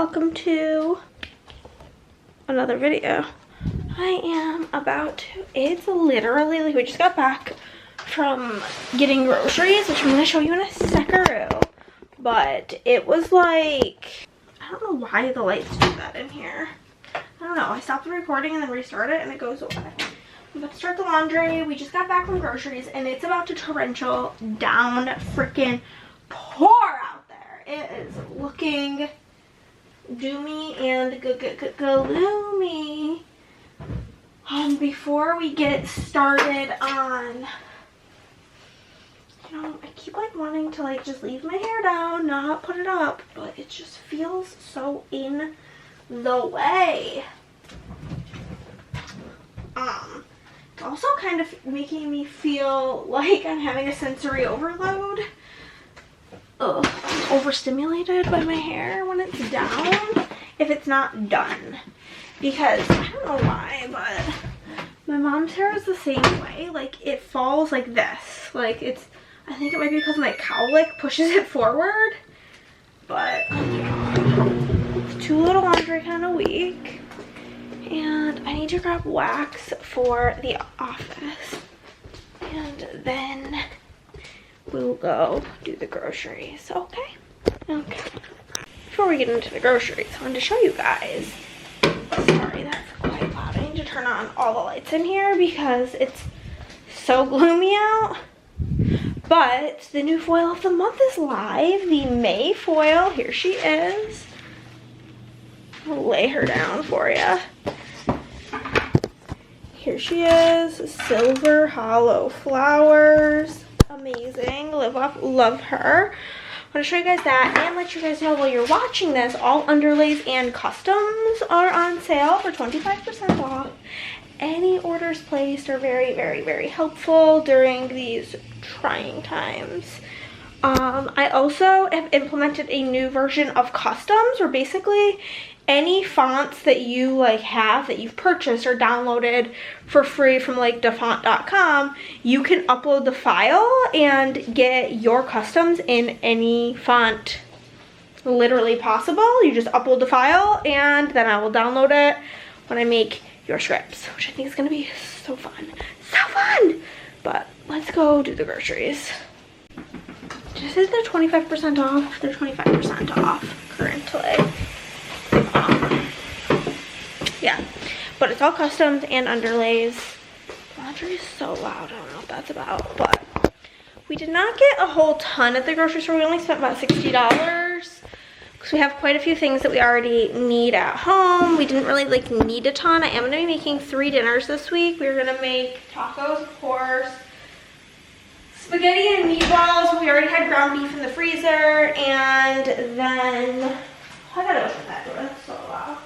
welcome to another video. I am about to, it's literally like we just got back from getting groceries, which I'm going to show you in a second, but it was like, I don't know why the lights do that in here. I don't know, I stopped the recording and then restart it and it goes away. I'm about to start the laundry. We just got back from groceries and it's about to torrential down freaking pour out there. It is looking doomy and gloomy. Before we get started on, you know, I keep like wanting to like just leave my hair down, not put it up, but it just feels so in the way. It's also kind of making me feel like I'm having a sensory overload. I'm overstimulated by my hair when it's down, if it's not done. Because, I don't know why, but my mom's hair is the same way. Like, it falls like this. Like, it's, I think it might be because my cowlick pushes it forward. But, it's too little laundry kind of week. And I need to grab wax for the office. And then we'll go do the groceries, okay? Okay. Before we get into the groceries, I wanted to show you guys. Sorry, that's quite loud. I need to turn on all the lights in here because it's so gloomy out. But the new foil of the month is live. The May foil. Here she is. I'll lay her down for you. Here she is. Silver hollow flowers. Amazing. Live up. Love her. I want to show you guys that and let you guys know while you're watching this, all underlays and customs are on sale for 25% off. Any orders placed are very, very, very helpful during these trying times. I also have implemented a new version of customs where basically any fonts that you like have that you've purchased or downloaded for free from like dafont.com, you can upload the file and get your customs in any font literally possible. You just upload the file and then I will download it when I make your scripts, which I think is gonna be so fun. So fun! But let's go do the groceries. This is the 25% off. They're 25% off currently. Yeah, but it's all customs and underlays. Laundry is so loud. I don't know what that's about, but we did not get a whole ton at the grocery store. We only spent about $60 because we have quite a few things that we already need at home. We didn't really like need a ton. I am going to be making 3 dinners this week. We're going to make tacos, of course, spaghetti and meatballs. We already had ground beef in the freezer, and then I gotta open that door. That's so loud.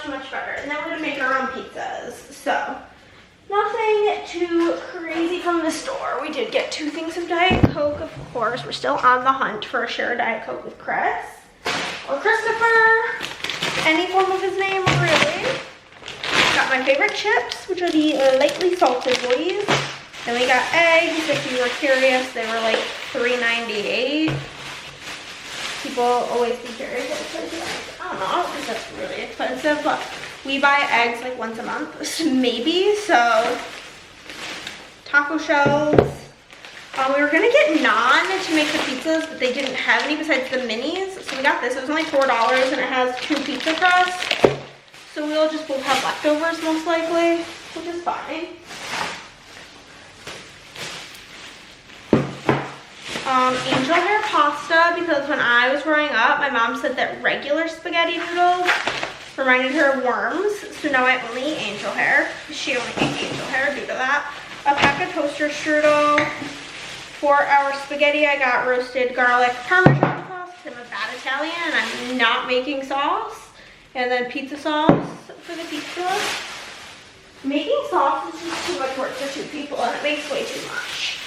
Much better. And then we're gonna make our own pizzas. So, nothing too crazy from the store. We did get 2 things of Diet Coke, of course. We're still on the hunt for a share of Diet Coke with Chris. Or Christopher. Any form of his name, really. Got my favorite chips, which are the lightly salted boys. Then we got eggs, if you were curious. They were like $3.98. People always be curious what expensive eggs. I don't know, I don't think that's really expensive, but we buy eggs like once a month, maybe, so taco shells. We were gonna get naan to make the pizzas, but they didn't have any besides the minis, so we got this. It was only $4 and it has 2 pizza crusts, so we'll just both have leftovers most likely, which is fine. Angel hair pasta, because when I was growing up, my mom said that regular spaghetti noodles reminded her of worms, so now I only eat angel hair. She only eats angel hair due to that. A pack of toaster strudel. For our spaghetti, I got roasted garlic parmesan sauce, because I'm a bad Italian and I'm not making sauce. And then pizza sauce for the pizza. Making sauce is just too much work for 2 people and it makes way too much.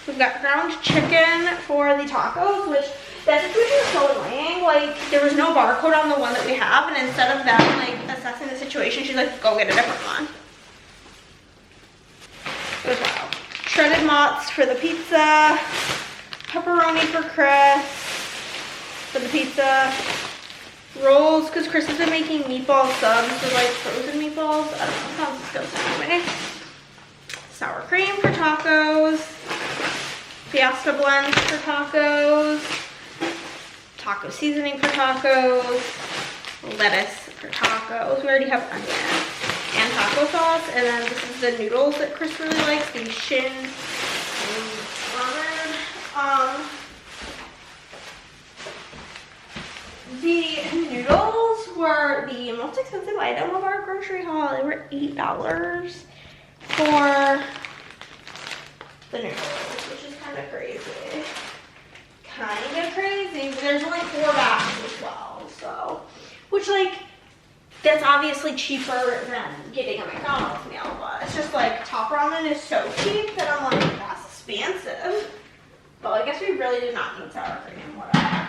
We've got ground chicken for the tacos, which that situation is so annoying. Like, there was no barcode on the one that we have, and instead of them, like, assessing the situation, she's like, go get a different one. It was wild. Shredded mozz for the pizza, pepperoni for Chris, for the pizza, rolls, because Chris has been making meatball subs with like frozen meatballs. I don't know, sounds disgusting anyway. Sour cream for tacos. Fiesta blends for tacos. Taco seasoning for tacos. Lettuce for tacos. We already have onion and taco sauce. And then this is the noodles that Chris really likes. The Shin ramen. The noodles were the most expensive item of our grocery haul. They were $8 for the noodles, which is kind of crazy. But there's only 4 bags as well, so, which like, that's obviously cheaper than getting a McDonald's meal, but it's just like top ramen is so cheap that I'm like, that's expensive. But I guess we really did not need sour cream, whatever.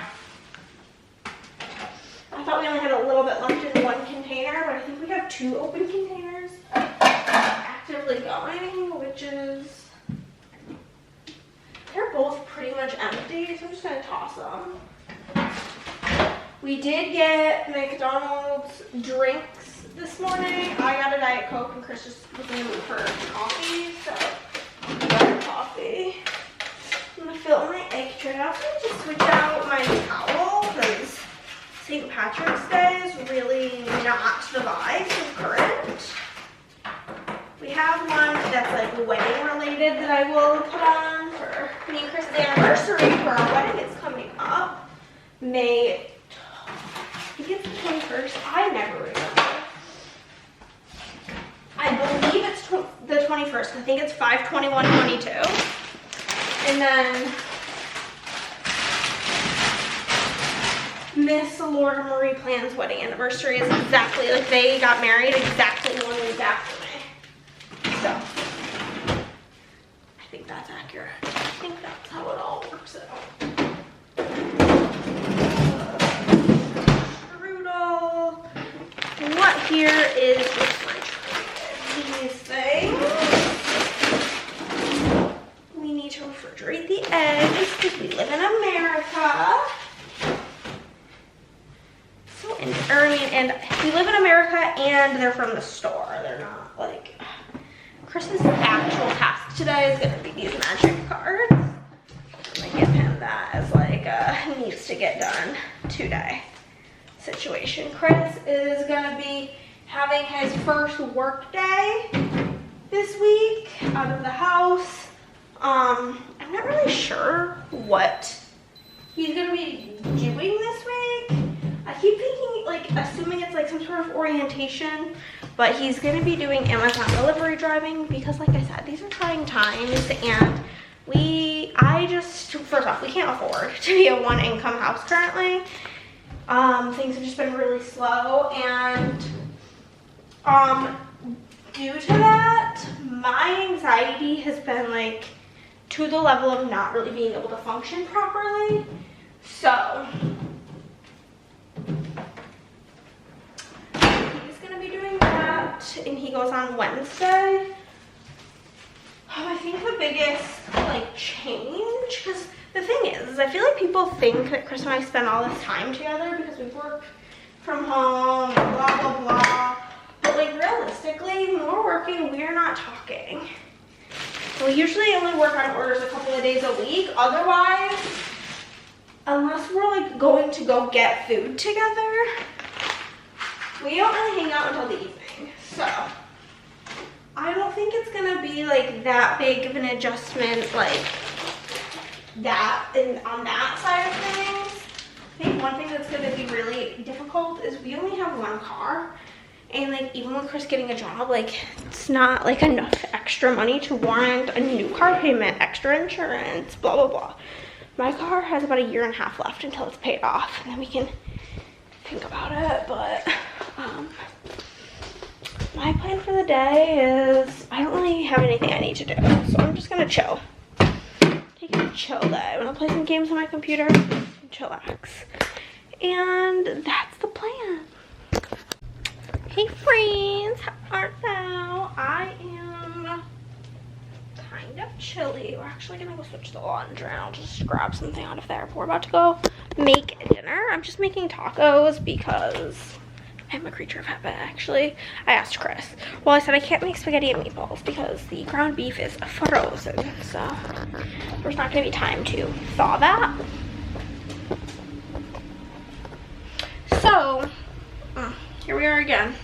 I thought we only had a little bit left in one container, but I think we have 2 open containers actively going, which is, they're both pretty much empty, so I'm just gonna toss them. We did get McDonald's drinks this morning. I got a Diet Coke and Chris just was in the mood for coffee, so I got a coffee. I'm gonna fill my egg tray. I also need to switch out my towel because St. Patrick's Day is really not the vibe of current. We have one that's like wedding related that I will put on for me and Chris' anniversary for our wedding. It's coming up May, I think it's the 21st. I never remember. I believe it's the 21st. I think it's 5/21/22. And then Miss Laura Marie Plan's wedding anniversary is exactly, like they got married exactly 1 week after me. So, I think that's accurate. I think that's how it all works out. Strudel. What here is just my these things. We need to refrigerate the eggs because we live in America. And we live in America and they're from the store. They're not like, Chris's actual task today is gonna be these magic cards. I'm gonna give him that as like a needs to get done today situation. Chris is gonna be having his first work day this week out of the house. I'm not really sure what he's gonna be doing this week. I keep thinking, like, assuming it's like some sort of orientation, but he's gonna be doing Amazon delivery driving because, like I said, these are trying times, and first off, we can't afford to be a 1-income house currently. Things have just been really slow, and due to that, my anxiety has been like to the level of not really being able to function properly. So he's gonna be doing that, and he goes on Wednesday. I think the biggest like change, because the thing is I feel like people think that Chris and I spend all this time together because we work from home, blah blah blah. But like realistically, when we're working, we're not talking. We usually only work on orders a couple of days a week. Otherwise, unless we're like going to go get food together, we don't really hang out until the evening. So I don't think it's gonna be like that big of an adjustment like that on that side of things. I think one thing that's gonna be really difficult is we only have one car. And like even with Chris getting a job, like it's not like enough extra money to warrant a new car payment, extra insurance, blah blah blah. My car has about 1.5 years left until it's paid off, and then we can think about it. But my plan for the day is I don't really have anything I need to do, so I'm just gonna chill. Take a chill day. I'm gonna play some games on my computer and chillax, and that's the plan. Hey friends, how are you? I am kind of chilly. We're actually gonna go switch the laundry and I'll just grab something out of there. We're about to go make dinner. I'm just making tacos because I'm a creature of habit, actually. I asked Chris. Well, I said I can't make spaghetti and meatballs because the ground beef is frozen, so there's not going to be time to thaw that. So, here we are again.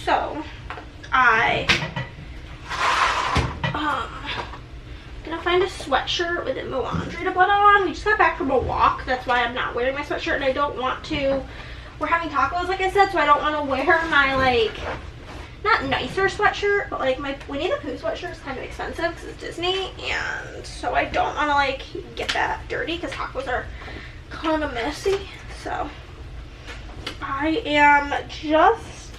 So, gonna find a sweatshirt with a laundry to put on. We just got back from a walk. That's why I'm not wearing my sweatshirt, and I don't want to. We're having tacos, like I said, so I don't want to wear my, like, not nicer sweatshirt, but like my Winnie the Pooh sweatshirt is kind of expensive because it's Disney, and so I don't want to like get that dirty because tacos are kind of messy. So I am just,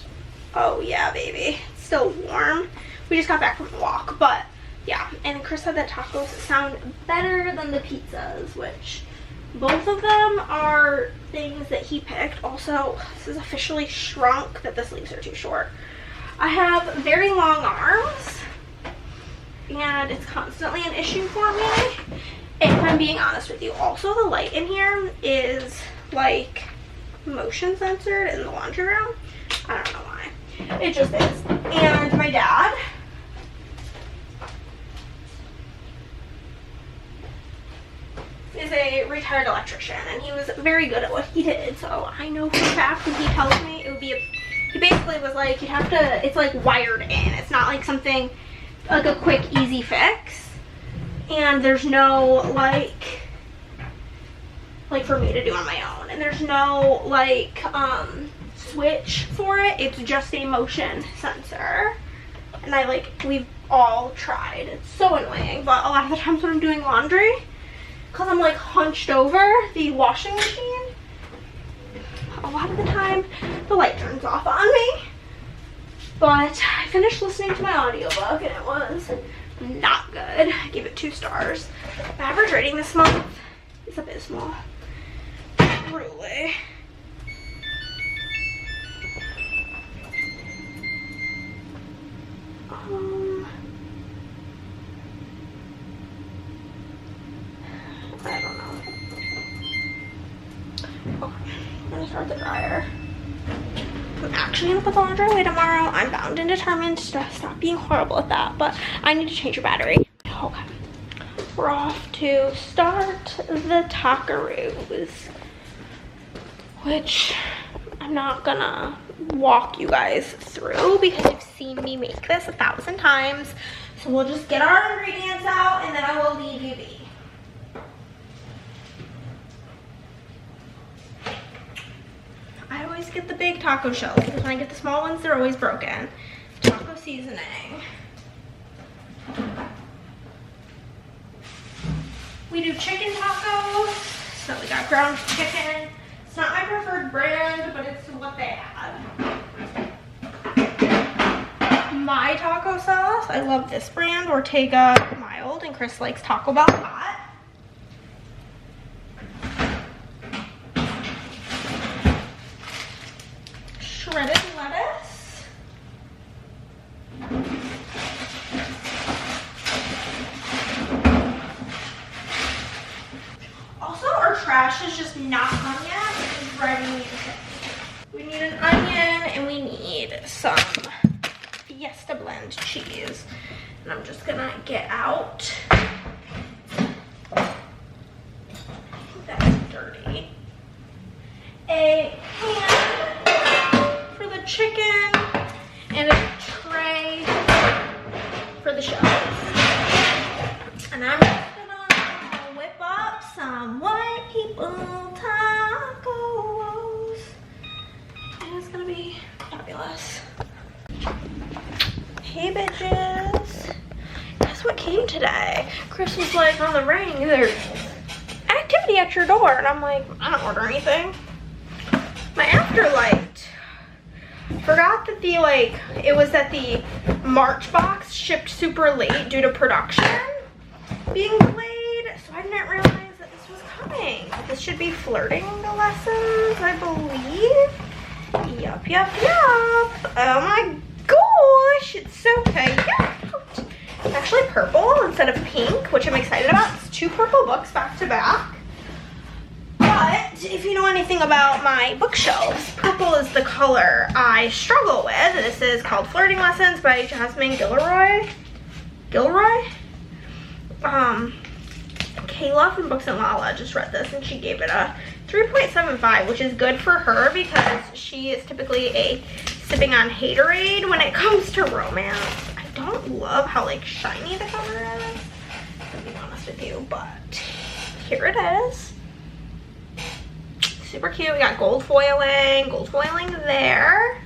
oh yeah, baby, it's still warm. We just got back from a walk, but yeah. And Chris said that tacos sound better than the pizzas, which both of them are things that he picked. Also, this is officially shrunk that the sleeves are too short. I have very long arms, and it's constantly an issue for me, if I'm being honest with you. Also, the light in here is like motion censored in the laundry room. I don't know why. It just is. And my dad is a retired electrician, and he was very good at what he did, so I know for a fact when he tells me it would be he basically was like, you'd have to, it's like wired in. It's not like something, like a quick, easy fix. And there's no, like for me to do on my own. And there's no, like, switch for it. It's just a motion sensor. And we've all tried. It's so annoying. But a lot of the times when I'm doing laundry, because I'm, like, hunched over the washing machine, a lot of the time the light turns off on me. But I finished listening to my audiobook and it was not good. I gave it 2 stars. My average rating this month is abysmal. Truly. I don't know. Okay, I'm gonna start the dryer. I'm actually gonna put the laundry away tomorrow. I'm bound and determined to stop being horrible at that, but I need to change your battery. Okay, we're off to start the tacos, which I'm not gonna walk you guys through because you've seen me make this 1,000 times. So we'll just get our ingredients out and then I will leave you be. I always get the big taco shells because when I get the small ones, they're always broken. Taco seasoning. We do chicken tacos. So we got ground chicken. It's not my preferred brand, but it's what they had. My taco sauce, I love this brand, Ortega Mild, and Chris likes Taco Bell Hot. Shredded lettuce. Also, our trash is just not done yet, which is driving me insane. We need an onion and we need some Fiesta blend cheese. And I'm just gonna get out. That's dirty. A pan for the chicken and a tray for the shells. And I'm just gonna whip up some white people tacos. And it's gonna be fabulous. Hey bitches. Guess what came today? Chris was like, on the ring, there's activity at your door. And I'm like, I don't order anything. My afterlight forgot that it was that the March box shipped super late due to production being delayed, so I didn't realize that this was coming. This should be flirting the lessons, I believe. Yup. Oh my gosh, it's so cute. It's actually purple instead of pink, which I'm excited about. It's 2 purple books back to back. Oh, But if you know anything about my bookshelves, purple is the color I struggle with. This is called Flirting Lessons by Jasmine Gilroy. Kayla from Books and Lala just read this and she gave it a 3.75, which is good for her because she is typically a sipping on haterade when it comes to romance. I don't love how like shiny the cover is, to be honest with you, but here it is. Super cute. We got gold foiling there.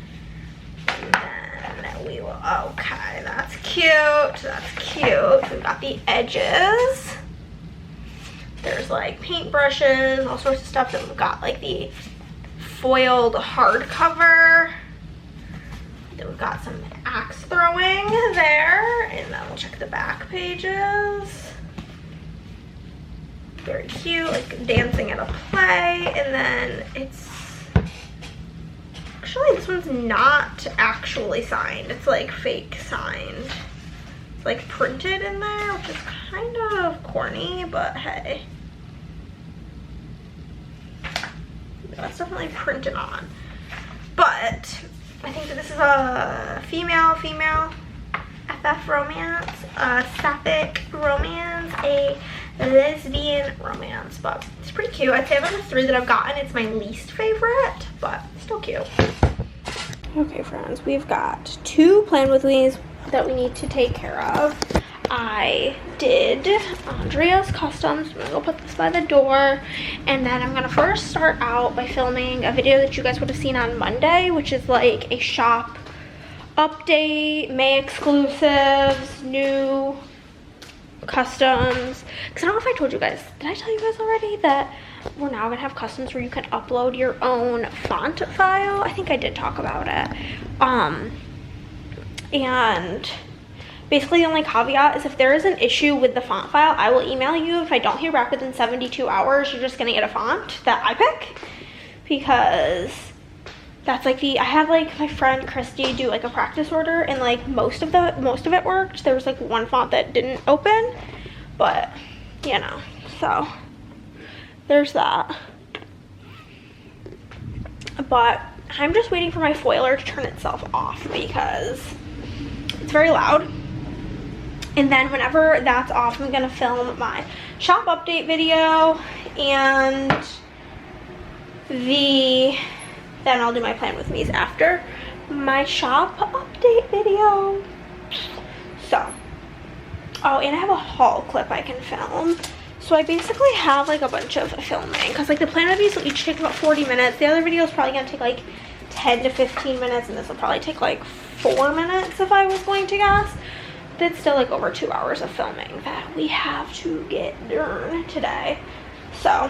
And then we will, okay, that's cute. We've got the edges. There's like paint brushes, all sorts of stuff. Then we've got like the foiled hardcover. Then we've got some axe throwing there. And then we'll check the back pages. Very cute, like dancing at a play. And then it's, actually this one's not actually signed. It's like fake signed. It's like printed in there, which is kind of corny, but hey. That's definitely printed on. But I think that this is a female FF romance, a sapphic romance, a lesbian romance, but it's pretty cute. I'd say out of the 3 that I've gotten, it's my least favorite, but still cute. Okay, friends, we've got 2 plan with me's that we need to take care of. I did Andrea's customs. I'm gonna go put this by the door, and then I'm gonna first start out by filming a video that you guys would have seen on Monday, which is like a shop update, May exclusives, new customs. Because I don't know if I told you guys, did I tell you guys already that we're now gonna have customs where you can upload your own font file? I think I did talk about it. And basically the only caveat is if there is an issue with the font file, I will email you. If I don't hear back within 72 hours, you're just gonna get a font that I pick, because that's like I had like my friend Christy do like a practice order, and like most of it worked. There was like one font that didn't open, but you know, so there's that. But I'm just waiting for my foiler to turn itself off because it's very loud. And then whenever that's off, I'm gonna film my shop update video, and then I'll do my plan with me's after my shop update video. So, oh, and I have a haul clip I can film. So I basically have like a bunch of filming, because like the plan with me's will each take about 40 minutes. The other video is probably gonna take like 10 to 15 minutes, and this will probably take like 4 minutes if I was going to guess. But it's still like over 2 hours of filming that we have to get done today. So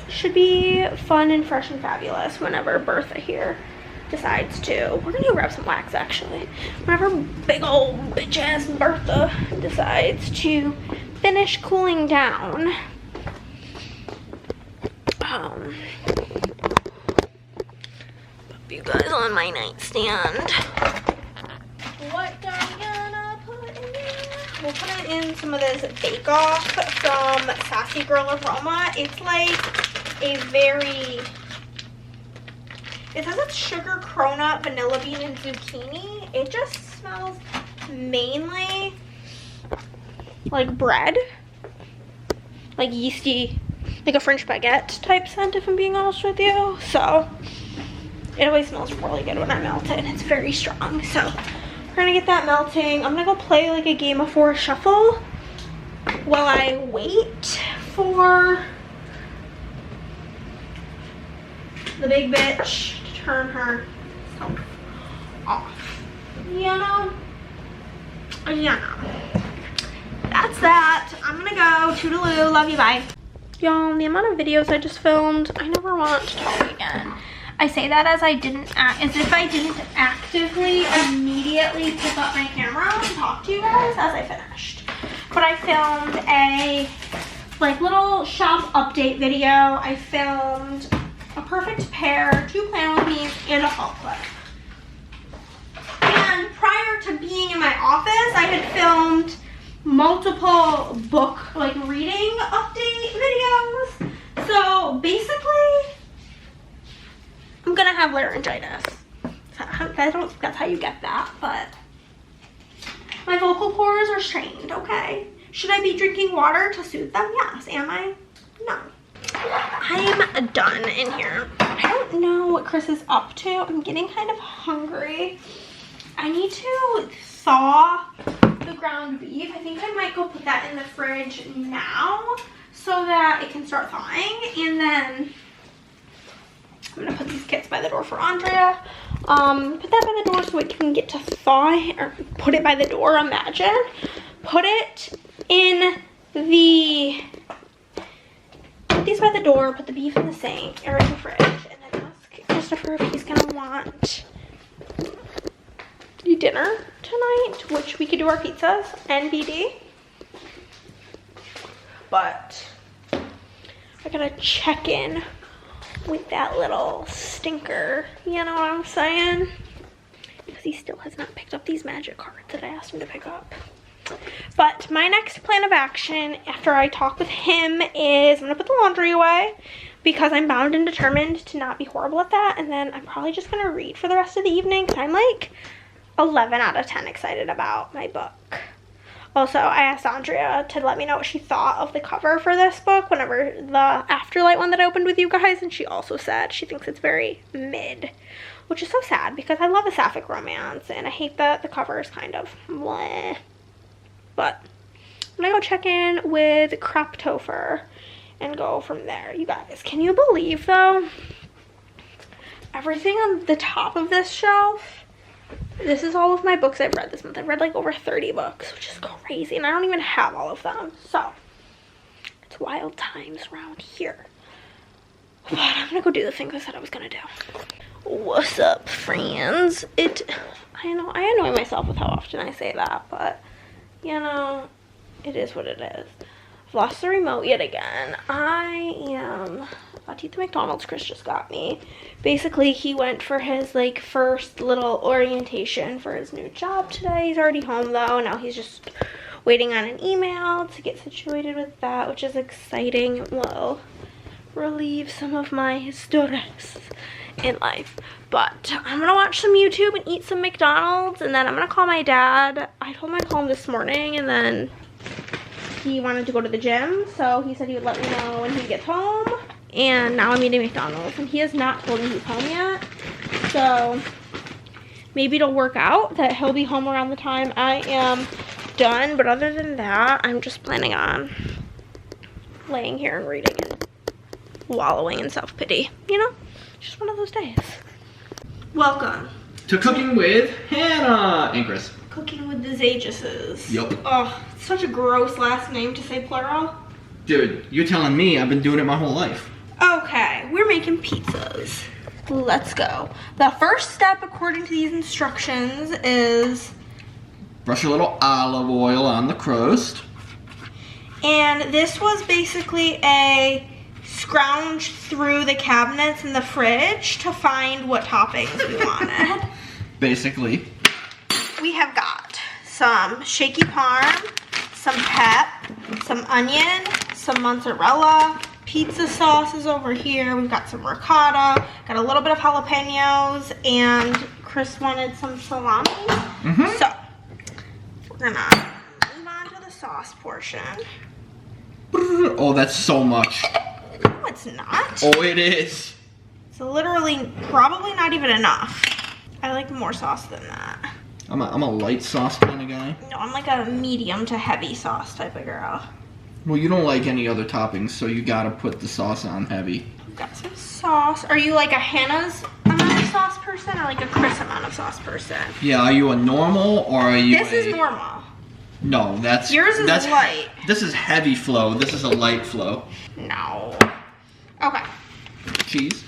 should be fun and fresh and fabulous whenever Bertha here decides to. We're gonna go grab some wax actually. Whenever big old bitch ass Bertha decides to finish cooling down. Put you guys on my nightstand. What are you gonna put in there? We'll put in some of this Bake Off from Sassy Girl Aroma. It's like a very, it says it's sugar, cronut, vanilla bean, and zucchini. It just smells mainly like bread, like yeasty, like a French baguette type scent, if I'm being honest with you. So it always smells really good when I melt it, and it's very strong. So we're gonna get that melting. I'm gonna go play like a game of 4 shuffle while I wait for the big bitch to turn herself off. You know? That's that. I'm gonna go. Toodaloo. Love you. Bye. Y'all, the amount of videos I just filmed, I never want to talk again. I say that as if I didn't actively immediately pick up my camera and talk to you guys as I finished. But I filmed a like little shop update video. I filmed a perfect pair, 2 plan with me's, and a haul clip. And prior to being in my office, I had filmed multiple book like reading update videos. So basically, I'm gonna have laryngitis. I don't think that's how you get that, but my vocal cords are strained, okay? Should I be drinking water to soothe them? Yes. Am I? No. I'm done in here. I don't know what Chris is up to. I'm getting kind of hungry. I need to thaw the ground beef. I think I might go put that in the fridge now so that it can start thawing. And then I'm gonna put these kits by the door for Andrea. Put that by the door so it can get to thaw, or put it by the door, imagine. Put it in the, put these by the door, put the beef in the sink, or in the fridge, and then ask Christopher if he's gonna want dinner tonight, which we could do our pizzas and BD. But I gotta check in with that little stinker, you know what I'm saying? Because he still has not picked up these magic cards that I asked him to pick up. But my next plan of action after I talk with him is I'm gonna put the laundry away because I'm bound and determined to not be horrible at that. And then I'm probably just gonna read for the rest of the evening because I'm like 11 out of 10 excited about my book. Also, I asked Andrea to let me know what she thought of the cover for this book whenever the Afterlight one that I opened with you guys, and she also said she thinks it's very mid, which is so sad because I love a sapphic romance and I hate that the cover is kind of bleh. But I'm gonna go check in with Craptofer and go from there. You guys, can you believe though? Everything on the top of this shelf, this is all of my books I've read this month. I've read like over 30 books, which is crazy, and I don't even have all of them. So, it's wild times around here. But I'm gonna go do the things I said I was gonna do. What's up, friends? I know, I annoy myself with how often I say that, but, you know, it is what it is. I've lost the remote yet again. I am about to eat the McDonald's Chris just got me. Basically, he went for his like first little orientation for his new job today. He's already home though. Now he's just waiting on an email to get situated with that, which is exciting. It will relieve some of my stress in life. But I'm gonna watch some YouTube and eat some McDonald's, and then I'm gonna call my dad. I told him I'd call him this morning, and then he wanted to go to the gym, so he said he would let me know when he gets home. And now I'm eating McDonald's, and he has not told me he's home yet. So maybe it'll work out that he'll be home around the time I am done. But other than that, I'm just planning on laying here and reading and wallowing in self-pity. You know, just one of those days. Welcome to Cooking with Hannah and Chris. Cooking with the Zajuses. Yup. Oh, it's such a gross last name to say plural. Dude, you're telling me I've been doing it my whole life. Okay, we're making pizzas. Let's go. The first step, according to these instructions, is brush a little olive oil on the crust. And this was basically a scrounge through the cabinets in the fridge to find what toppings we wanted. Basically. We have got some shaky parm, some pep, some onion, some mozzarella, pizza sauce is over here. We've got some ricotta, got a little bit of jalapenos, and Chris wanted some salami. So, we're gonna move on to the sauce portion. Oh, that's so much. No, it's not. Oh, it is. It's literally probably not even enough. I like more sauce than that. I'm a light sauce kind of guy. No, I'm like a medium to heavy sauce type of girl. Well, you don't like any other toppings, so you gotta put the sauce on heavy. We've got some sauce. Are you like a Hannah's amount of sauce person or like a Chris amount of sauce person? Yeah, are you a normal or are you This is normal. No, that's... Yours is light. This is heavy flow. This is a light flow. No. Okay. Cheese.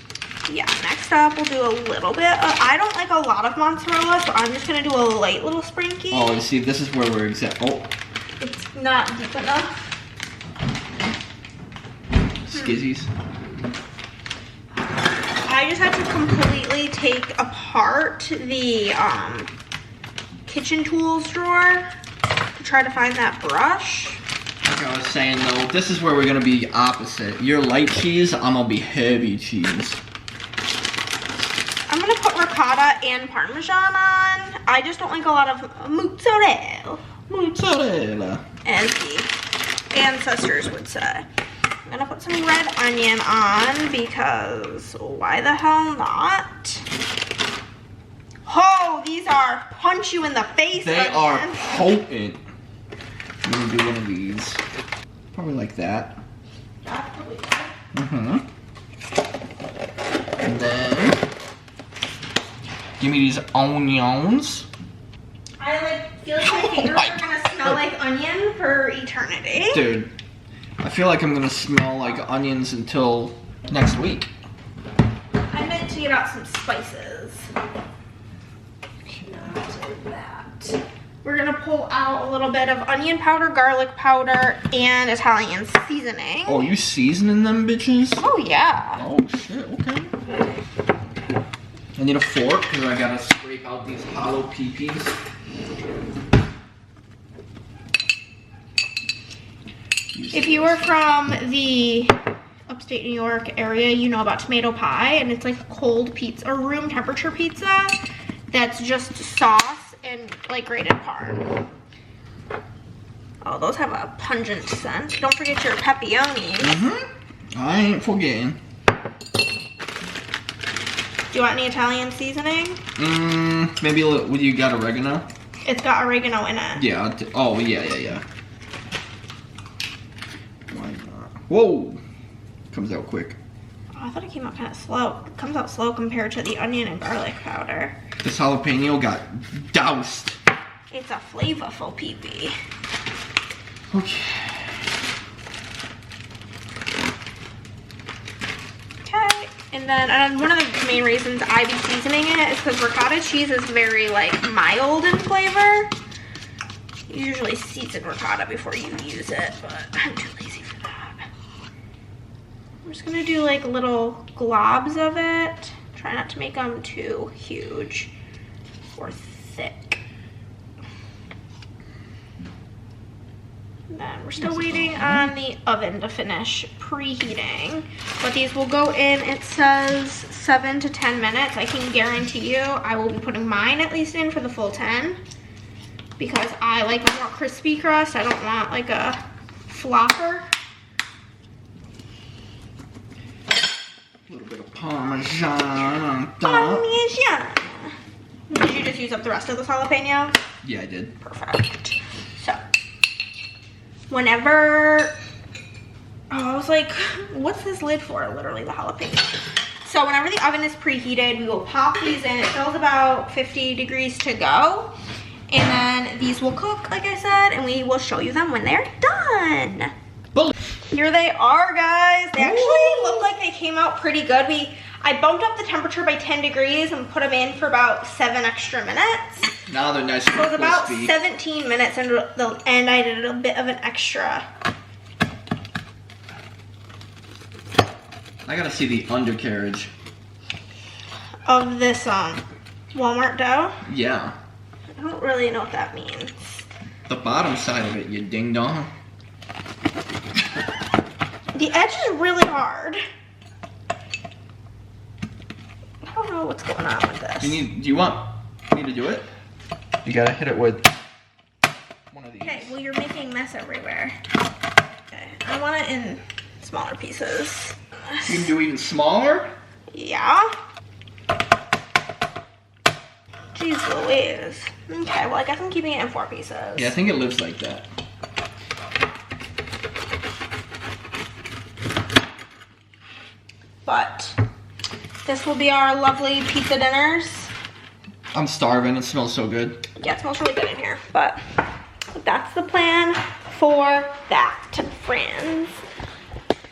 Yeah, next up we'll do a little bit of, I don't like a lot of mozzarella, so I'm just gonna do a light little sprinky. Oh, you see, this is where we're Oh. It's not deep enough. Skizzies. I just had to completely take apart the kitchen tools drawer to try to find that brush. Like I was saying though, this is where we're gonna be opposite. You're light cheese, I'm gonna be heavy cheese. I'm gonna put ricotta and Parmesan on. I just don't like a lot of mozzarella. Mozzarella. As the ancestors would say. I'm gonna put some red onion on because why the hell not? Oh, these are punch you in the face They onions. are potent. I'm gonna do one of these. Probably like that. That's probably good. Mm-hmm. And then give me these onions. I feel like my fingers are gonna smell like onion for eternity. Dude, I feel like I'm gonna smell like onions until next week. I meant to get out some spices. Not that. We're gonna pull out a little bit of onion powder, garlic powder, and Italian seasoning. Oh, you seasoning them bitches? Oh yeah. Oh shit, okay. I need a fork because I gotta scrape out these hollow peepees. If you are from the upstate New York area, you know about tomato pie, and it's like cold pizza or room temperature pizza that's just sauce and like grated parm. Oh, those have a pungent scent. Don't forget your pepperoni. Mm-hmm. I ain't forgetting. Do you want any Italian seasoning? Maybe a little. You got oregano? It's got oregano in it. Yeah. Oh, yeah. Why not? Whoa! Comes out quick. Oh, I thought it came out kind of slow. It comes out slow compared to the onion and garlic powder. This jalapeno got doused. It's a flavorful pee-pee. Okay. Okay, and then one of the main reasons I be seasoning it is because ricotta cheese is very like mild in flavor. You usually season ricotta before you use it, but I'm too lazy for that. I'm just gonna do like little globs of it. Try not to make them too huge or thick. And then we're still waiting on the oven to finish preheating. But these will go in, it says 7 to 10 minutes. I can guarantee you I will be putting mine at least in for the full 10. Because I like a more crispy crust. I don't want like a flopper. A little bit of Parmesan on top. Parmesan. Did you just use up the rest of the jalapeno? Yeah, I did. Perfect. So, whenever, I was like, what's this lid for? Literally the jalapeno. So whenever the oven is preheated, we will pop these in. It tells about 50 degrees to go. And then these will cook, like I said, and we will show you them when they're done. Bullet. Here they are, guys. They actually look like they came out pretty good. I bumped up the temperature by 10 degrees and put them in for about 7 extra minutes. Now they're nice and So it was about crispy. 17 minutes, and I did a bit of an extra. I gotta see the undercarriage. Of this Walmart dough. Yeah. I don't really know what that means. The bottom side of it, you ding dong. The edge is really hard. I don't know what's going on with this. Do you want me to do it? You gotta hit it with one of these. Okay, well you're making mess everywhere. Okay, I want it in smaller pieces. You can do even smaller? Yeah. Jeez Louise. Okay, well I guess I'm keeping it in 4 pieces. Yeah, I think it lives like that. But this will be our lovely pizza dinners. I'm starving, it smells so good. Yeah, it smells really good in here. But that's the plan for that, friends.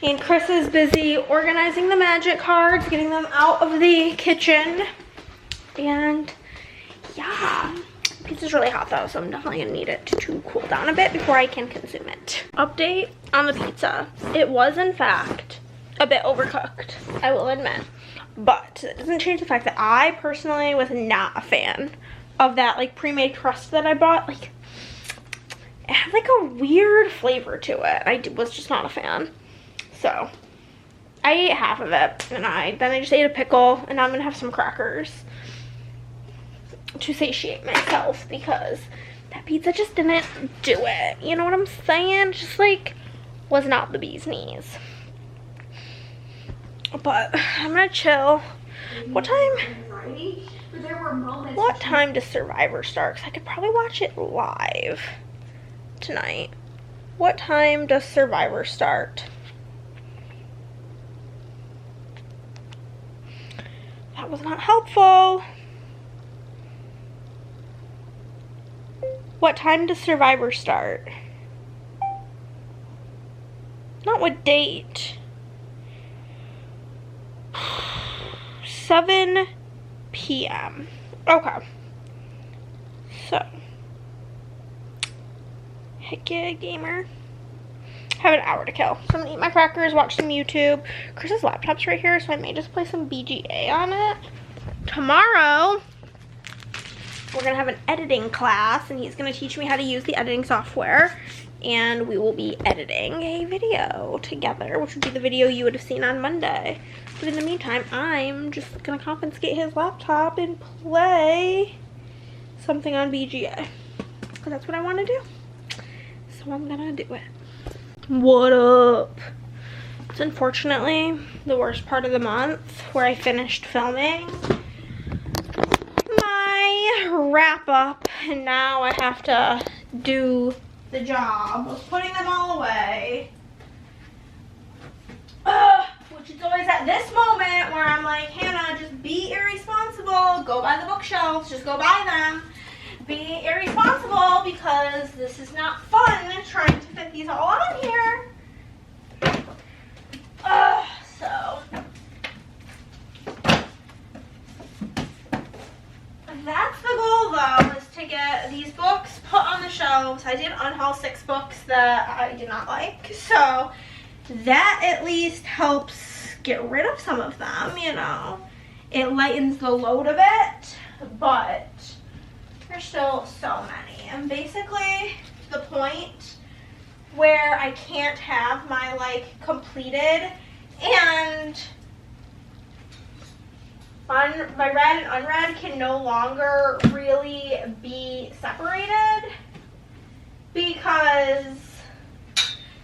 And Chris is busy organizing the magic cards, getting them out of the kitchen. And yeah, pizza's really hot though, so I'm definitely gonna need it to cool down a bit before I can consume it. Update on the pizza. It was in fact a bit overcooked, I will admit. But it doesn't change the fact that I personally was not a fan of that like pre-made crust that I bought. Like, it had like a weird flavor to it. I was just not a fan. So I ate half of it, and then I just ate a pickle, and now I'm gonna have some crackers to satiate myself because that pizza just didn't do it. You know what I'm saying? Just like was not the bee's knees. But I'm gonna chill. What time? What time does Survivor start? 'Cause I could probably watch it live tonight. What time does Survivor start? That was not helpful. What time does Survivor start? Not what date. 7 p.m. Okay. So. Heck yeah, gamer. I have an hour to kill. So I'm gonna eat my crackers, watch some YouTube. Chris's laptop's right here, so I may just play some BGA on it. Tomorrow, we're gonna have an editing class, and he's gonna teach me how to use the editing software. And we will be editing a video together, which would be the video you would have seen on Monday. But in the meantime, I'm just gonna confiscate his laptop and play something on BGA. Because that's what I want to do. So I'm gonna do it. What up? It's unfortunately the worst part of the month where I finished filming my wrap up, and now I have to do the job of putting them all away. Which is always at this moment where I'm like, Hannah, just be irresponsible. Go buy the bookshelves. Just go buy them. Be irresponsible because this is not fun trying to fit these all on here. So that's the goal though, is to get these books put on the shelves. I did unhaul 6 books that I did not like, so that at least helps get rid of some of them, you know. It lightens the load of it, but there's still so many. And basically the point where I can't have my like completed and my read and unread can no longer really be separated because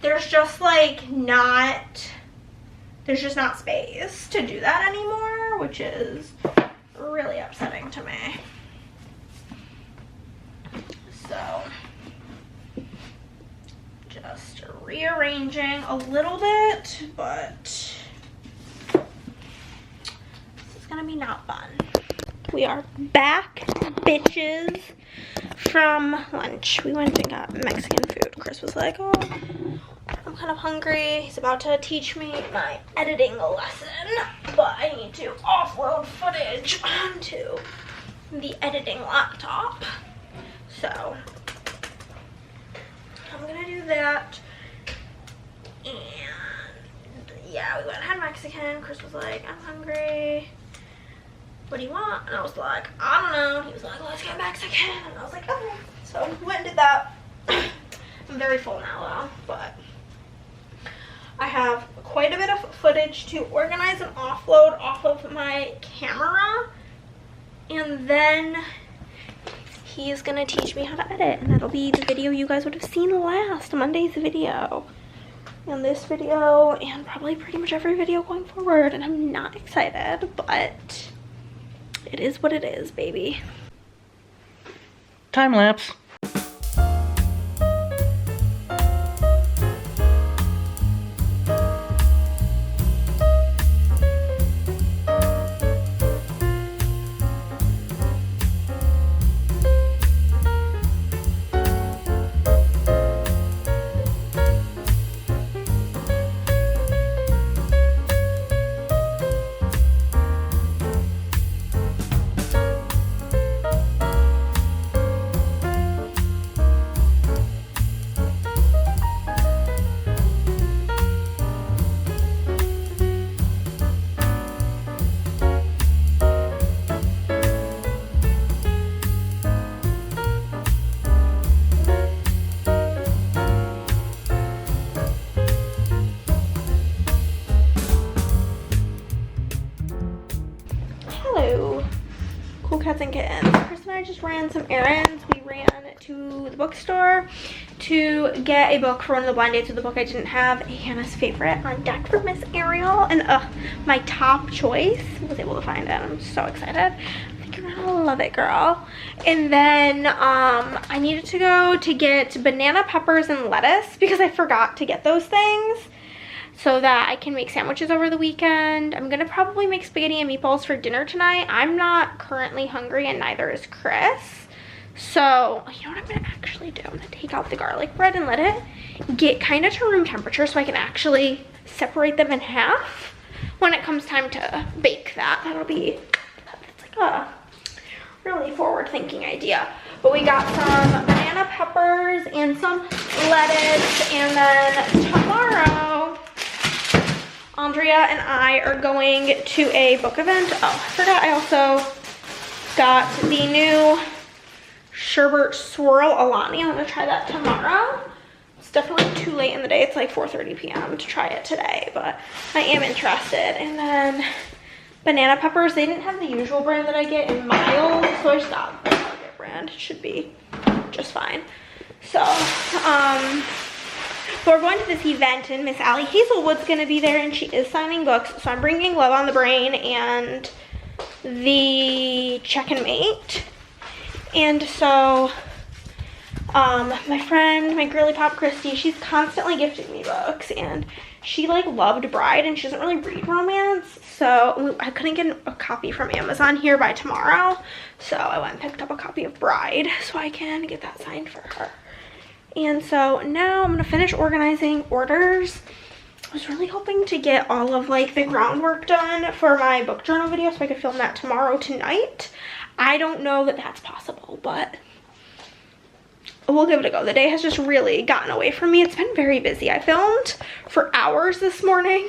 there's just like not space to do that anymore, which is really upsetting to me. So just rearranging a little bit, but this is gonna be not fun. We are back, bitches, from lunch. We went and got Mexican food. Chris was like, oh, I'm kind of hungry. He's about to teach me my editing lesson, but I need to offload footage onto the editing laptop. So I'm gonna do that. And yeah, we went and had Mexican. Chris was like, I'm hungry. What do you want? And I was like, I don't know. He was like, let's get Mexican. And I was like, okay. So we went and did that. I'm very full now though, but I have quite a bit of footage to organize and offload off of my camera. And then he is gonna teach me how to edit, and that'll be the video you guys would have seen last, Monday's video. And this video, and probably pretty much every video going forward. And I'm not excited, but it is what it is, baby. Time lapse. Pets and Kittens. Chris and I just ran some errands. We ran to the bookstore to get a book for one of the blind dates with the book I didn't have, Hannah's Favorite on Deck for Miss Ariel, and my top choice. I was able to find it. I'm so excited. I think you're gonna love it, girl. And then I needed to go to get banana peppers and lettuce because I forgot to get those things, so that I can make sandwiches over the weekend. I'm gonna probably make spaghetti and meatballs for dinner tonight. I'm not currently hungry and neither is Chris. So, you know what I'm gonna actually do? I'm gonna take out the garlic bread and let it get kind of to room temperature so I can actually separate them in half when it comes time to bake that. That's like a really forward-thinking idea. But we got some banana peppers and some lettuce, and then tomorrow Andrea and I are going to a book event. Oh, I forgot I also got the new sherbet swirl Alani. I'm gonna try that tomorrow. It's definitely too late in the day. It's like 4:30 p.m. to try it today, but I am interested. And then banana peppers. They didn't have the usual brand that I get in Miles, so I just got the Target brand. It should be just fine. So, so we're going to this event, and Miss Allie Hazelwood's gonna be there, and she is signing books. So I'm bringing Love on the Brain and the Check and Mate. And so my friend, my girly pop Christy, she's constantly gifting me books, and she like loved Bride, and she doesn't really read romance, so I couldn't get a copy from Amazon here by tomorrow, so I went and picked up a copy of Bride so I can get that signed for her. And so now I'm gonna finish organizing orders. I was really hoping to get all of like the groundwork done for my book journal video so I could film that tomorrow tonight. I don't know that that's possible, but we'll give it a go. The day has just really gotten away from me. It's been very busy. I filmed for hours this morning,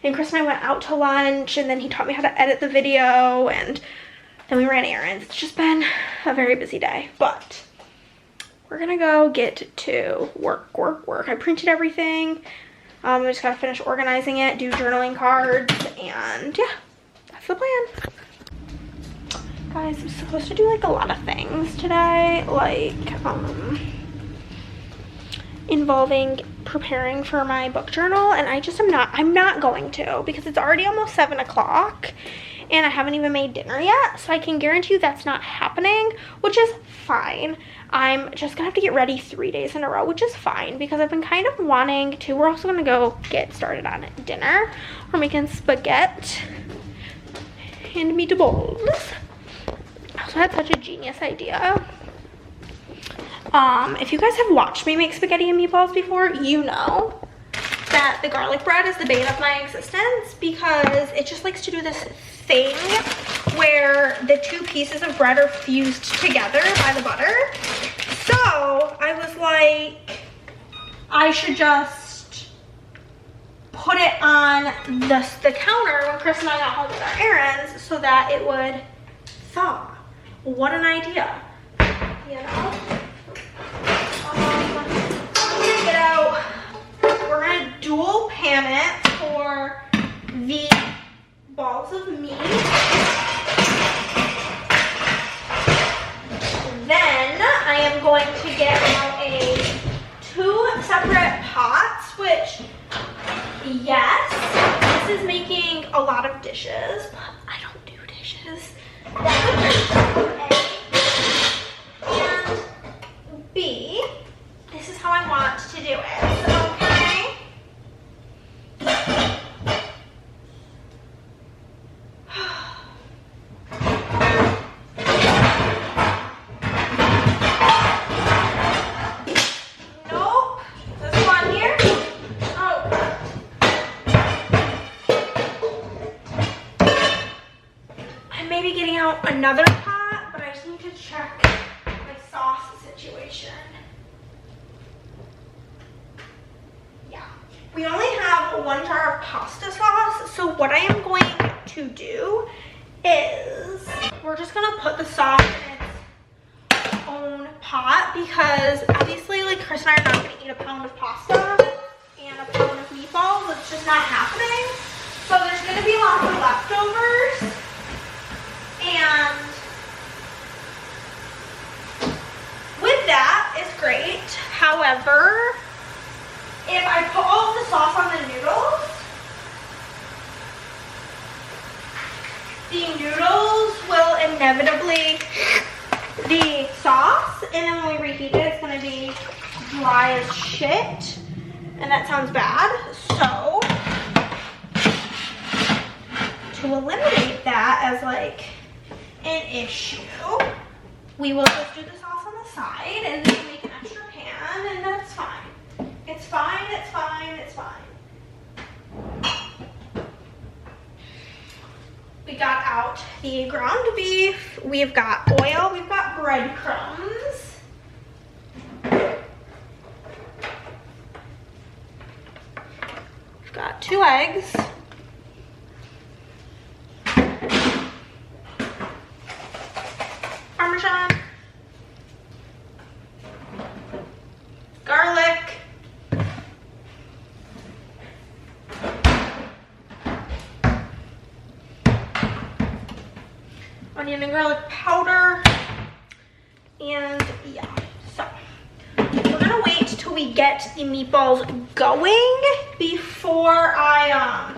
and Chris and I went out to lunch, and then he taught me how to edit the video, and then we ran errands. It's just been a very busy day, but we're gonna go get to work. I printed everything. I just gotta finish organizing it, do journaling cards, and yeah, that's the plan. Guys, I'm supposed to do like a lot of things today, like involving preparing for my book journal, and I'm not going to, because it's already almost 7 o'clock and I haven't even made dinner yet, so I can guarantee you that's not happening, which is fine. I'm just gonna have to get ready 3 days in a row, which is fine because I've been kind of wanting to. We're also gonna go get started on dinner. We're making spaghetti and meatballs. So that's such a genius idea. If you guys have watched me make spaghetti and meatballs before, you know that the garlic bread is the bane of my existence because it just likes to do this thing where the two pieces of bread are fused together by the butter. So I was like, I should just put it on the counter when Chris and I got home with our errands so that it would thaw. What an idea, you know? I'm gonna get out, we're gonna dual pan it for the balls of meat. Then I am going to get out two separate pots, which, yes, this is making a lot of dishes, but I don't do dishes. And B, this is how I want to do it, okay? Nope, this one here. Oh. I may be getting out another pot, but I just need to check my sauce situation. Yeah, we only have 1 jar of pasta sauce, so what I am going to do is we're just gonna put the sauce in its own pot because obviously like Chris and I are not gonna eat a pound of pasta and a pound of meatballs. It's just not happening. So there's gonna be lots of leftovers, and However, if I put all the sauce on the noodles will inevitably the sauce, and then when we reheat it, it's gonna be dry as shit, and that sounds bad. So to eliminate that as like an issue, we will just do the sauce on the side and then make an extra pan, and that's fine. It's fine, it's fine, it's fine. We got out the ground beef, we've got oil, we've got breadcrumbs. We've got 2 eggs. Parmesan. Garlic. Onion and garlic powder, and yeah, so we're gonna wait till we get the meatballs going before I'm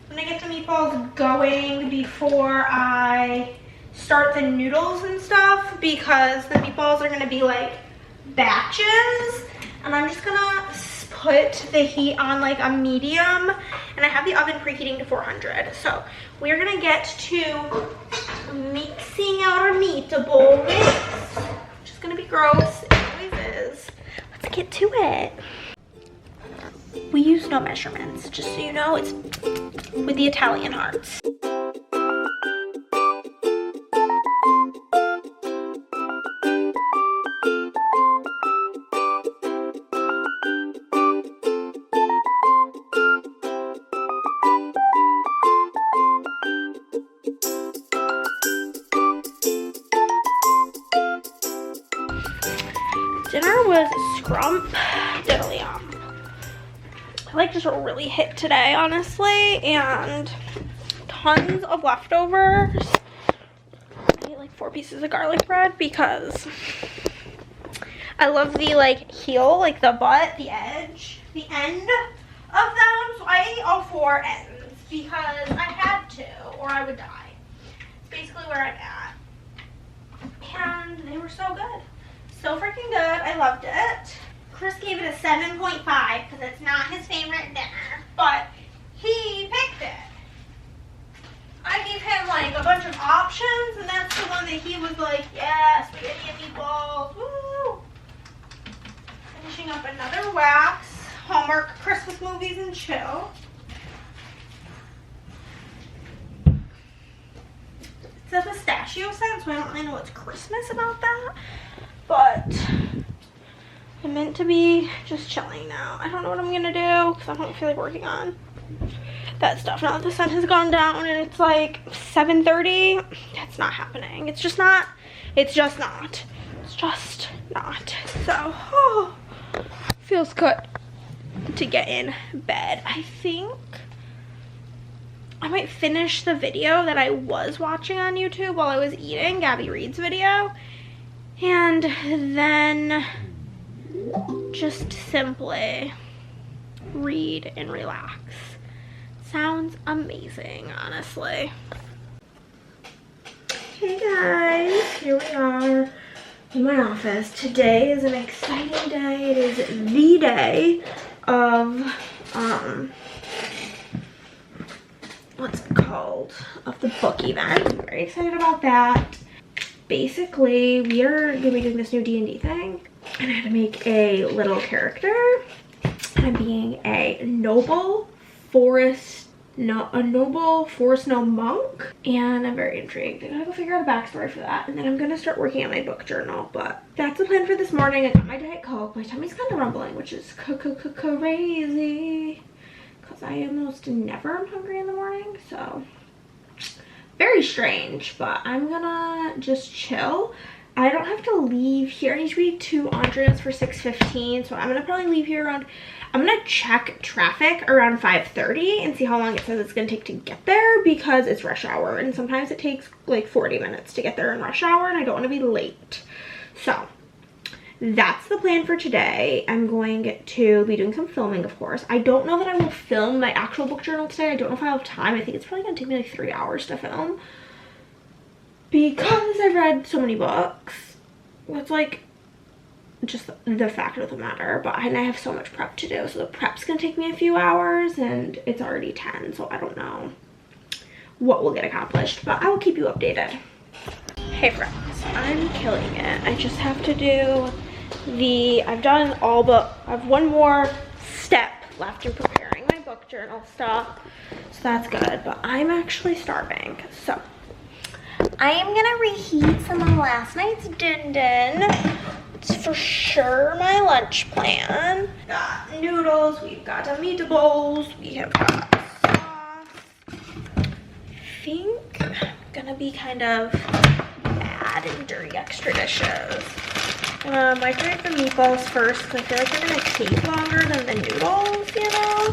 gonna get the meatballs going before I start the noodles and stuff, because the meatballs are gonna be like batches, and I'm just gonna put the heat on like a medium, and I have the oven preheating to 400. So we're gonna get to mixing out our meatball mix, which is gonna be gross. It always is. Let's get to it. We use no measurements, just so you know. It's with the Italian hearts. Dinner was scrumptiddly. I like just really hit today, honestly, and tons of leftovers. I ate like 4 pieces of garlic bread because I love the like heel, like the butt, the edge, the end of them. So I ate all 4 ends because I had to, or I would die. It's basically where I'm at. And they were so good. So freaking good. I loved it. Chris gave it a 7.5 because it's not his favorite dinner, but he picked it. I gave him like a bunch of options, and that's the one that he was like, yeah, spaghetti and meatballs, woo! Finishing up another wax, Hallmark Christmas movies and chill. It says pistachio scent, so I don't really know what's Christmas about that. But I'm meant to be just chilling now. I don't know what I'm gonna do because I don't feel like working on that stuff. Now that the sun has gone down and it's like 7:30, that's not happening. It's just not. It's just not. It's just not. So, feels good to get in bed. I think I might finish the video that I was watching on YouTube while I was eating, Gabby Reed's video. And then just simply read and relax. Sounds amazing, honestly. Hey guys, here we are in my office. Today is an exciting day. It is the day of, what's it called? Of the book event. I'm very excited about that. Basically, we are going to be doing this new D&D thing, and I had to make a little character. I'm being a noble forest gnome monk, and I'm very intrigued. I gotta go figure out a backstory for that, and then I'm gonna start working on my book journal. But that's the plan for this morning. I got my Diet Coke. My tummy's kind of rumbling, which is crazy, because I almost never am hungry in the morning, so very strange. But I'm gonna just chill. I don't have to leave here. I need to be to Andrea's for 6:15, so I'm gonna probably leave here around, I'm gonna check traffic around 5:30 and see how long it says it's gonna take to get there, because it's rush hour and sometimes it takes like 40 minutes to get there in rush hour and I don't want to be late. So that's the plan for today. I'm going to be doing some filming, of course. I don't know that I will film my actual book journal today. I don't know if I have time. I think it's probably gonna take me like 3 hours to film because I've read so many books. It's like just the fact of the matter, but I have so much prep to do, so the prep's gonna take me a few hours, and it's already 10, so I don't know what will get accomplished, but I will keep you updated. Hey friends, I'm killing it. I just have to do I've done all but I have one more step left in preparing my book journal stuff, so that's good, but I'm actually starving, so I am gonna reheat some of last night's din-din. It's for sure my lunch plan. We've got noodles, we've got meatballs, we have got sauce. I think I'm gonna be kind of bad and dirty extra dishes. Microwave the meatballs first because I feel like they're gonna take longer than the noodles, you know?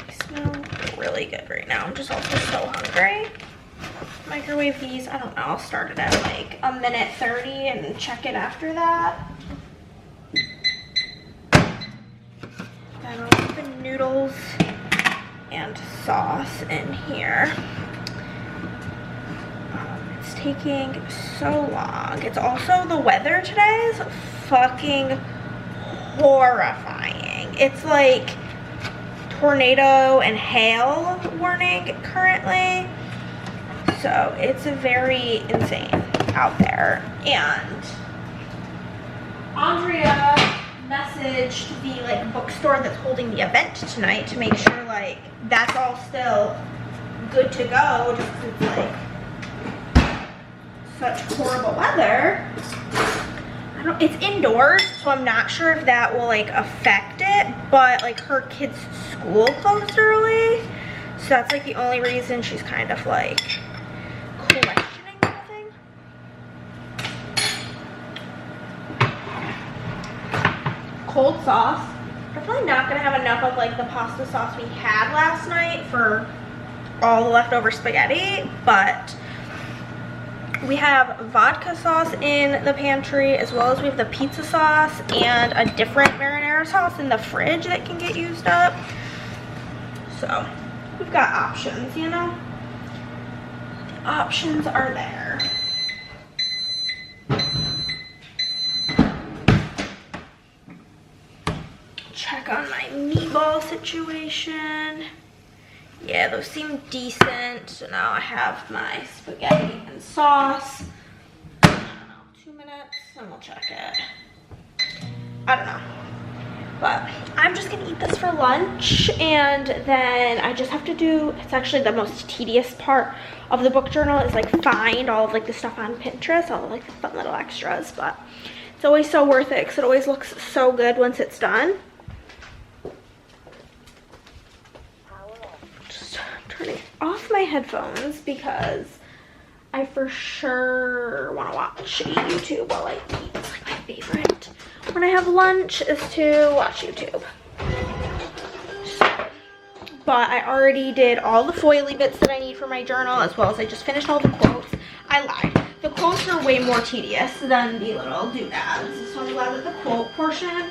They smell really good right now. I'm just also so hungry. Microwave these, I don't know, I'll start it at like 1:30 and check it after that. Then I'll put the noodles and sauce in here. It's taking so long. It's also, the weather today is fucking horrifying. It's like tornado and hail warning currently. So it's very insane out there. And Andrea messaged the like bookstore that's holding the event tonight to make sure like that's all still good to go, just 'cause it's like such horrible weather. It's indoors, so I'm not sure if that will like affect it, but like her kid's school closed early, so that's like the only reason she's kind of like questioning everything. Cold sauce. Definitely not gonna have enough of like the pasta sauce we had last night for all the leftover spaghetti, but we have vodka sauce in the pantry, as well as we have the pizza sauce and a different marinara sauce in the fridge that can get used up. So we've got options, you know? The options are there. Check on my meatball situation. Yeah, those seem decent. So now I have my spaghetti and sauce. I don't know, 2 minutes and we'll check it. I don't know. But I'm just gonna eat this for lunch, and then I just have to do, it's actually the most tedious part of the book journal is like find all of like the stuff on Pinterest, all of like the fun little extras, but it's always so worth it because it always looks so good once it's done. Turning off my headphones because I for sure want to watch YouTube while I eat. It's like my favorite when I have lunch is to watch YouTube. But I already did all the foily bits that I need for my journal, as well as I just finished all the quotes. I lied. The quotes are way more tedious than the little doodads. So I'm glad that the quote portion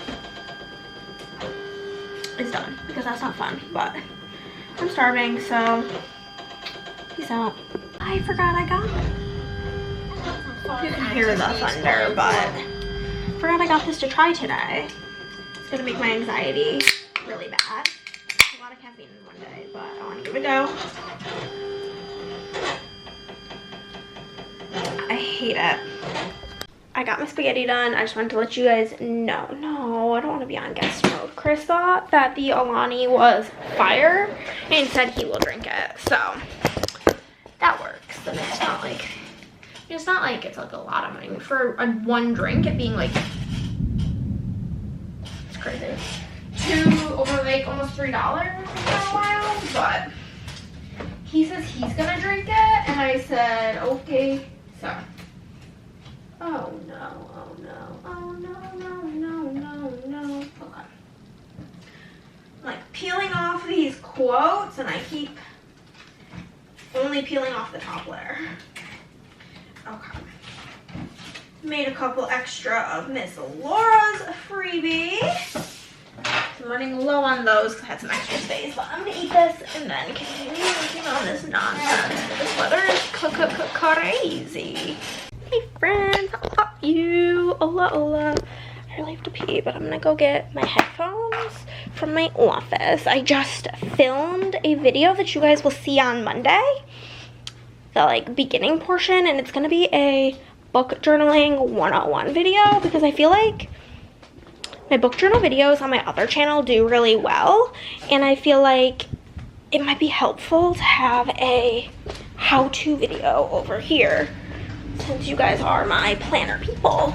is done because that's not fun, but I'm starving, so peace out. I forgot I got it. You can hear the thunder, but I forgot I got this to try today. It's gonna make my anxiety really bad. A lot of caffeine in one day, but I wanna give it a go. I hate it. I got my spaghetti done. I just wanted to let you guys know. No, I don't want to be on guest mode. Chris thought that the Alani was fire and said he will drink it. So that works. And it's not like it's like a lot of money. For one drink, it being like, it's crazy. Over like almost $3 for a while, but he says he's gonna drink it, and I said, okay, so. Oh no, oh no, oh no, no, no, no, no. Okay. I'm like peeling off these quotes and I keep only peeling off the top layer. Okay. Made a couple extra of Miss Laura's freebie. I'm running low on those because I had some extra space, but I'm gonna eat this and then continue working on this nonsense. This weather is crazy. Hey friends, how are you? Hola, hola. I really have to pee, but I'm gonna go get my headphones from my office. I just filmed a video that you guys will see on Monday, the like beginning portion, and it's gonna be a book journaling 101 video because I feel like my book journal videos on my other channel do really well, and I feel like it might be helpful to have a how-to video over here since you guys are my planner people,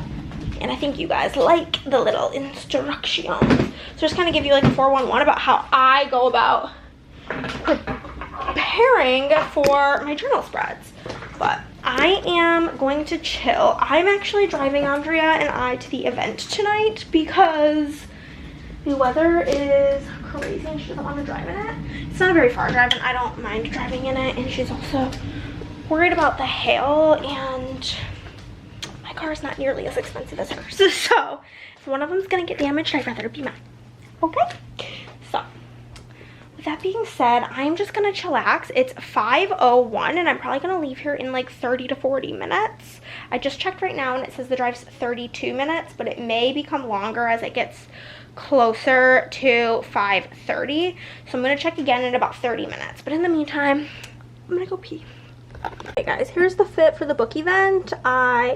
and I think you guys like the little instructions. So just kind of give you like a 411 about how I go about preparing for my journal spreads. But I am going to chill. I'm actually driving Andrea and I to the event tonight because the weather is crazy and she doesn't want to drive in it. It's not a very far drive and I don't mind driving in it, and she's also worried about the hail, and my car is not nearly as expensive as hers. So if one of them's gonna get damaged, I'd rather it be mine. Okay? So with that being said, I'm just gonna chillax. It's 5:01 and I'm probably gonna leave here in like 30 to 40 minutes. I just checked right now and it says the drive's 32 minutes, but it may become longer as it gets closer to 5:30. So I'm gonna check again in about 30 minutes. But in the meantime, I'm gonna go pee. Hey guys, here's the fit for the book event.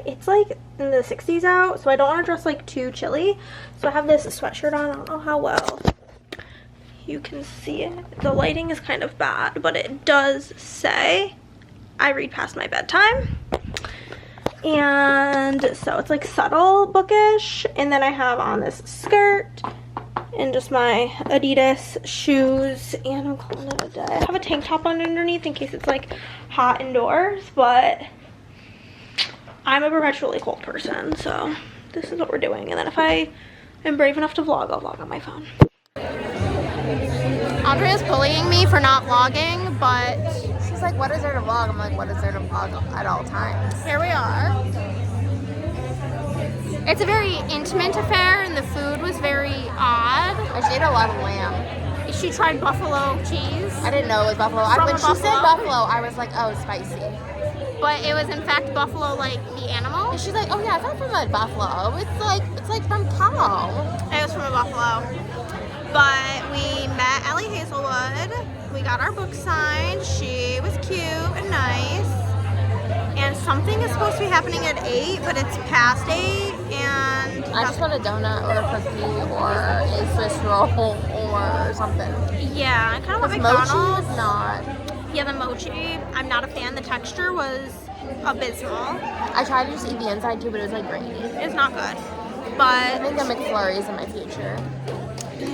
It's like in the 60s out, so I don't want to dress like too chilly. So I have this sweatshirt on. I don't know how well you can see it. The lighting is kind of bad, but it does say I read past my bedtime. And so it's like subtle bookish. And then I have on this skirt and just my Adidas shoes, and I'm calling it a day. I have a tank top on underneath in case it's like hot indoors, but I'm a perpetually cold person, so this is what we're doing. And then if I am brave enough to vlog, I'll vlog on my phone. Andrea's bullying me for not vlogging, but she's like, what is there to vlog? I'm like, what is there to vlog at all times? Here we are. It's a very intimate affair, and the food was very odd. I ate a lot of lamb. She tried buffalo cheese. I didn't know it was buffalo. When she said buffalo, I was like, oh, spicy. But it was in fact buffalo, like the animal. And she's like, oh yeah, it's not from a buffalo. It's like from cow. It was from a buffalo. But we met Ellie Hazelwood. We got our book signed. She was cute and nice. And something is supposed to be happening at 8, but it's past 8. And I just want a donut or a cookie or a Swiss roll or something. Yeah, I kind of want McDonald's. McDonald's. Mochi was not. Yeah, the mochi, I'm not a fan. The texture was abysmal. I tried to just eat the inside too, but it was like grainy. It's not good. I But think the McFlurry's in my future.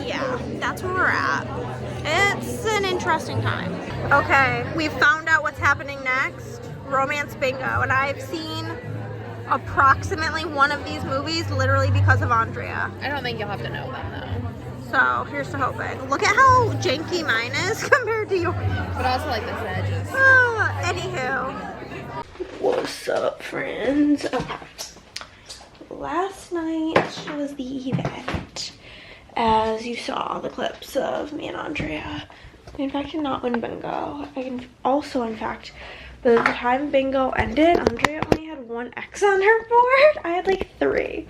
yeah, that's where we're at. It's an interesting time. Okay, we found out what's happening next. Romance bingo, and I've seen approximately one of these movies literally because of Andrea. I don't think you'll have to know them though. So here's to hoping. Look at how janky mine is compared to yours. But also like the edges. Anywho. What's up, friends? Okay. Last night was the event. As you saw the clips of me and Andrea. We in fact did not win bingo. I can also, in fact, by the time bingo ended, Andrea only had 1 X on her board. I had like 3.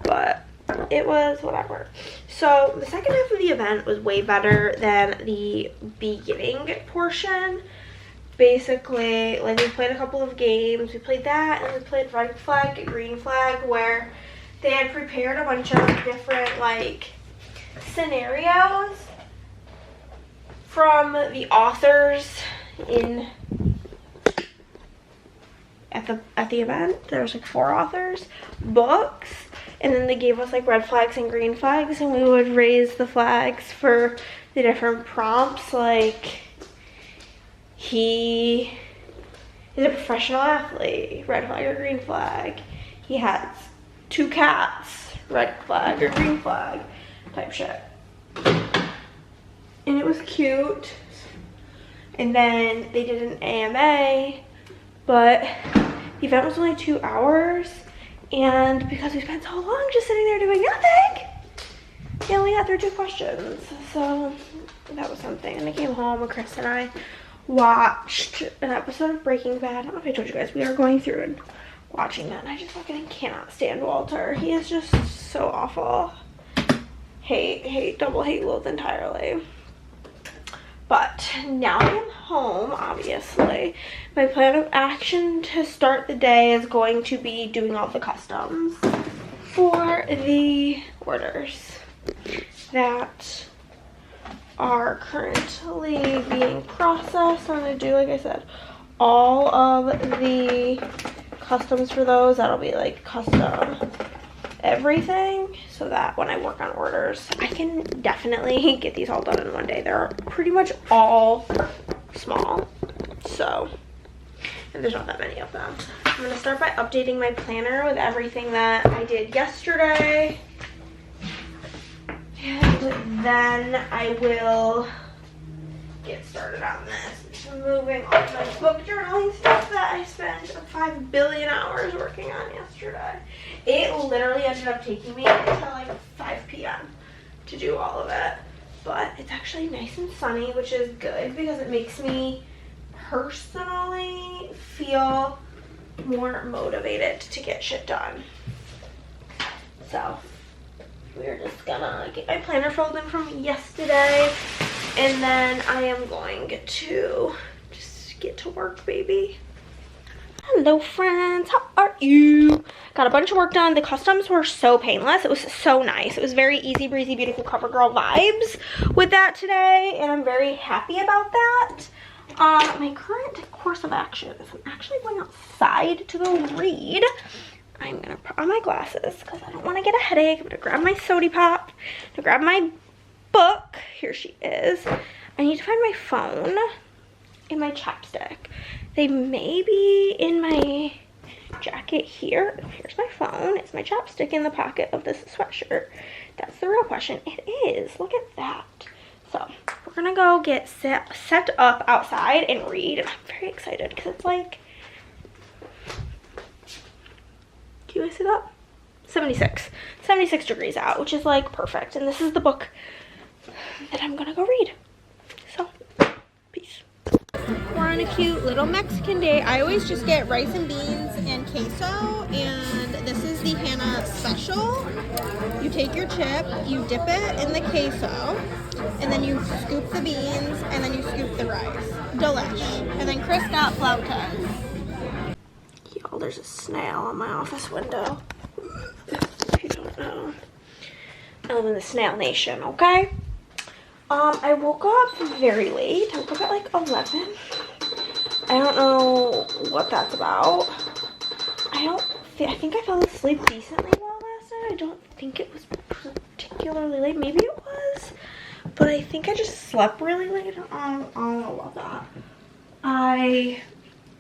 But it was whatever. So the second half of the event was way better than the beginning portion. Basically, like we played a couple of games. We played that, and we played red flag, green flag, where they had prepared a bunch of different like scenarios from the authors in at the event. There was like 4 authors, books, and then they gave us like red flags and green flags, and we would raise the flags for the different prompts. Like, he is a professional athlete, red flag or green flag. He has 2 cats, red flag or green flag type shit. And it was cute. And then they did an AMA, but The event was only 2 hours, and because we spent so long just sitting there doing nothing, we only got through 2 questions. So that was something. And I came home and Chris and I watched an episode of Breaking Bad. I don't know if I told you guys, we are going through and watching that, and I just fucking cannot stand Walter. He is just so awful. Hate, double hate, loathe entirely. But now I am home, obviously. My plan of action to start the day is going to be doing all the customs for the orders that are currently being processed. I'm going to do, like I said, all of the customs for those. That'll be like custom everything, so that when I work on orders, I can definitely get these all done in one day. They're pretty much all small, so, and there's not that many of them. I'm going to start by updating my planner with everything that I did yesterday, and then I will get started on this. Moving all my book journaling stuff that I spent 5 billion hours working on yesterday. It literally ended up taking me until like 5 p.m. to do all of it. But it's actually nice and sunny, which is good because it makes me personally feel more motivated to get shit done. So we're just gonna get my planner filled in from yesterday, and then I am going to just get to work, baby. Hello friends, how are you? Got a bunch of work done. The customs were so painless. It was so nice. It was very easy breezy, beautiful cover girl vibes with that today, and I'm very happy about that. My current course of action is I'm actually going outside to go read. I'm gonna put on my glasses because I don't want to get a headache. I'm gonna grab my sody pop, to grab my book. Here she is. I need to find my phone and my chapstick. They may be in my jacket here. Here's my phone. It's my chapstick in the pocket of this sweatshirt. That's the real question. It is. Look at that. So we're gonna go get set up outside and read, and I'm very excited because it's like, do you guys see that? 76 degrees out, which is like perfect. And this is the book that I'm gonna go read. So, peace. We're on a cute little Mexican day. I always just get rice and beans and queso, and this is the Hannah special. You take your chip, you dip it in the queso, and then you scoop the beans, and then you scoop the rice. Delish. And then Chris got flautas. Y'all, there's a snail on my office window. If you don't know, I live in the snail nation, okay? I woke up very late. I woke up at like 11. I don't know what that's about. I think I fell asleep decently well last night. I don't think it was particularly late. Maybe it was, but I think I just slept really late. I don't know about that. I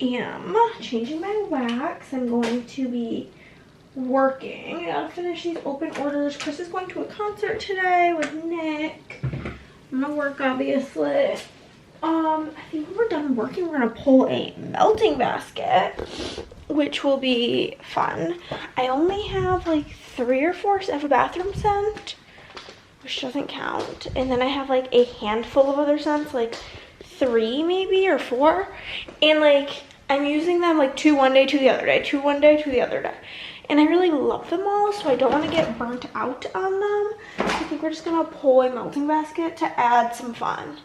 am changing my wax. I'm going to be working. I gotta finish these open orders. Chris is going to a concert today with Nick. I'm gonna work, obviously. I think when we're done working, we're gonna pull a melting basket, which will be fun. I only have like 3 or 4 of a bathroom scent, which doesn't count. And then I have like a handful of other scents, like 3 maybe or 4. And like, I'm using them like 2 one day, 2 the other day, 2 one day, 2 the other day. And I really love them all, so I don't want to get burnt out on them. I think we're just going to pull a melting basket to add some fun.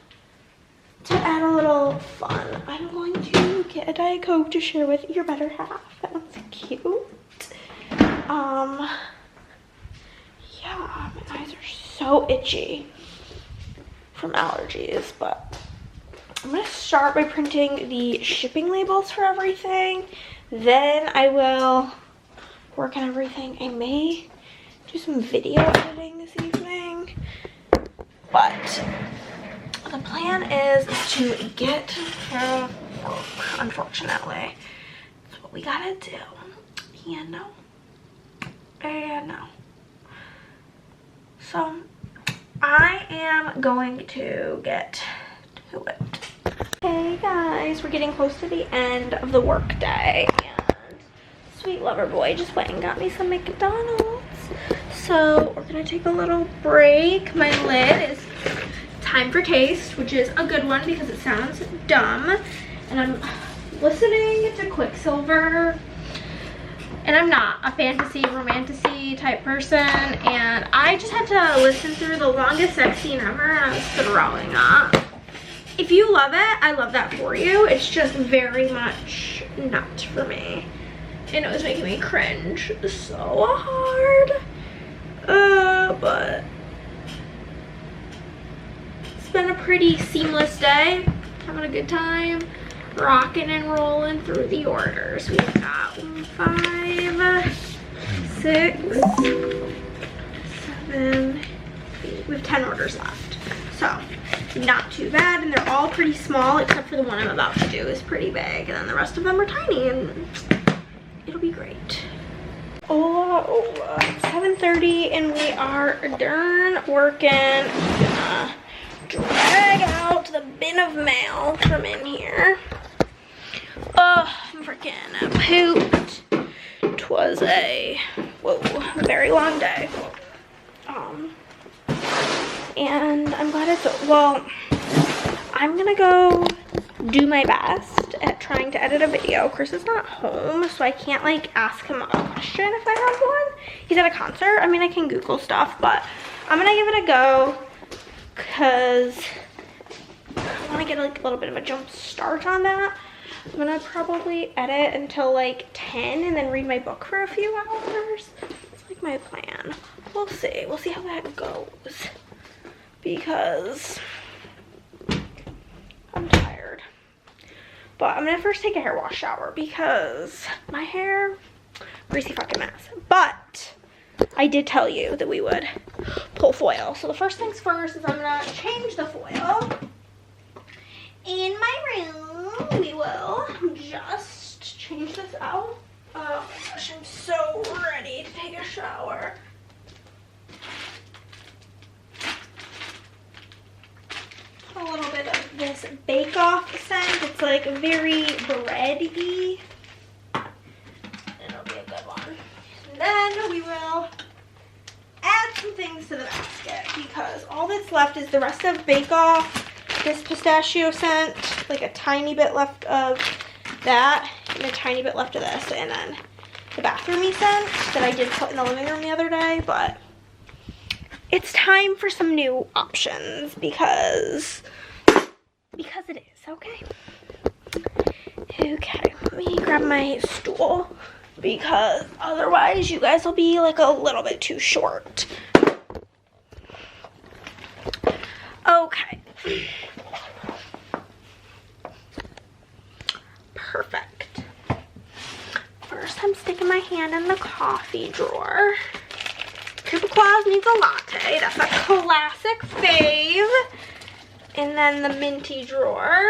To add a little fun. I'm going to get a Diet Coke to share with your better half. That one's cute. Yeah, my eyes are so itchy from allergies, but I'm going to start by printing the shipping labels for everything. Then I will work on everything. I may do some video editing this evening, but the plan is to get to work, unfortunately. That's what we gotta do. And no. So I am going to get to it. Hey guys, we're getting close to the end of the work day, and sweet lover boy just went and got me some McDonald's. So we're gonna take a little break. My lid is Time for Taste, which is a good one because it sounds dumb. And I'm listening to Quicksilver. And I'm not a fantasy, romantasy type person. And I just had to listen through The Longest Sex Scene Ever and I was throwing up. If you love it, I love that for you. It's just very much not for me. And it was making me cringe so hard. But it's been a pretty seamless day. Having a good time. Rocking and rolling through the orders. We've got 5, 6, 7, 8. We have 10 orders left. So, not too bad. And they're all pretty small, except for the one I'm about to do is pretty big. And then the rest of them are tiny. And it'll be great. Oh, 7:30 and we are done working. I'm gonna drag out the bin of mail from in here. Oh, I'm freaking pooped. It was a, very long day. And I'm glad it's, well, I'm gonna go do my best at trying to edit a video. Chris is not home, so I can't like ask him a question if I have one. He's at a concert. I mean, I can Google stuff, but I'm gonna give it a go because I want to get like a little bit of a jump start on that. I'm gonna probably edit until like 10 and then read my book for a few hours. That's like my plan. We'll see. We'll see how that goes because I'm tired. But I'm gonna first take a hair wash shower because my hair, greasy fucking mess. But I did tell you that we would pull foil. So the first things first is I'm gonna change the foil. In my room, we will just change this out. Oh my gosh, I'm so ready to take a shower. A little bit of this Bake Off scent. It's like very bready. It'll be a good one. And then we will add some things to the basket because all that's left is the rest of Bake Off, this pistachio scent, like a tiny bit left of that, and a tiny bit left of this, and then the bathroomy scent that I did put in the living room the other day. But it's time for some new options because it is, okay? Okay, let me grab my stool because otherwise you guys will be like a little bit too short. Okay. Perfect. First, I'm sticking my hand in the coffee drawer. Cooper Claus needs a latte. That's a classic fave. And then the minty drawer.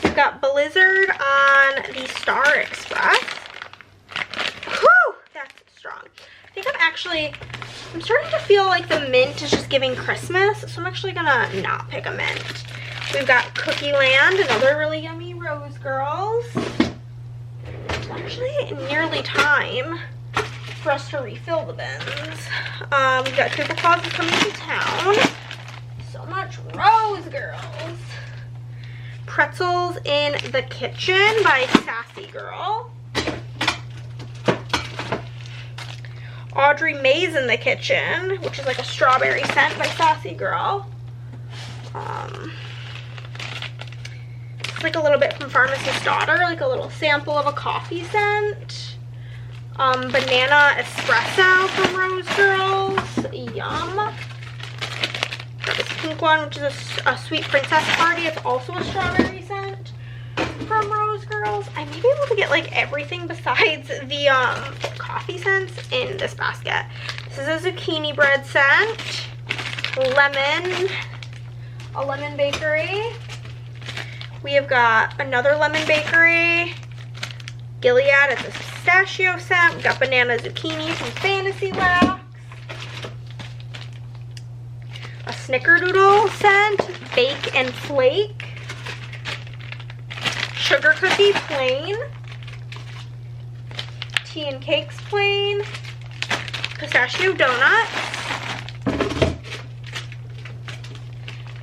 We've got Blizzard on the Star Express. Whew, that's strong. I think I'm starting to feel like the mint is just giving Christmas, so I'm actually gonna not pick a mint. We've got Cookie Land, another really yummy Rose Girls. It's actually nearly time for us to refill the bins. We've got Cooper Claus is coming to town. So much Rose Girls. Pretzels in the Kitchen by Sassy Girl. Audrey May's in the Kitchen, which is like a strawberry scent by Sassy Girl. It's like a little bit from Pharmacist's Daughter, like a little sample of a coffee scent. Banana Espresso from Rose Girls. Yum. Got this pink one, which is a Sweet Princess Party. It's also a strawberry scent from Rose Girls. I may be able to get like everything besides the coffee scents in this basket. This is a zucchini bread scent. Lemon. A Lemon Bakery. We have got another Lemon Bakery. Gilead, it's a pistachio scent. We've got banana zucchini from Fantasy Wax. A Snickerdoodle scent. Bake and Flake. Sugar Cookie Plain. tea and cakes plain. Pistachio donuts.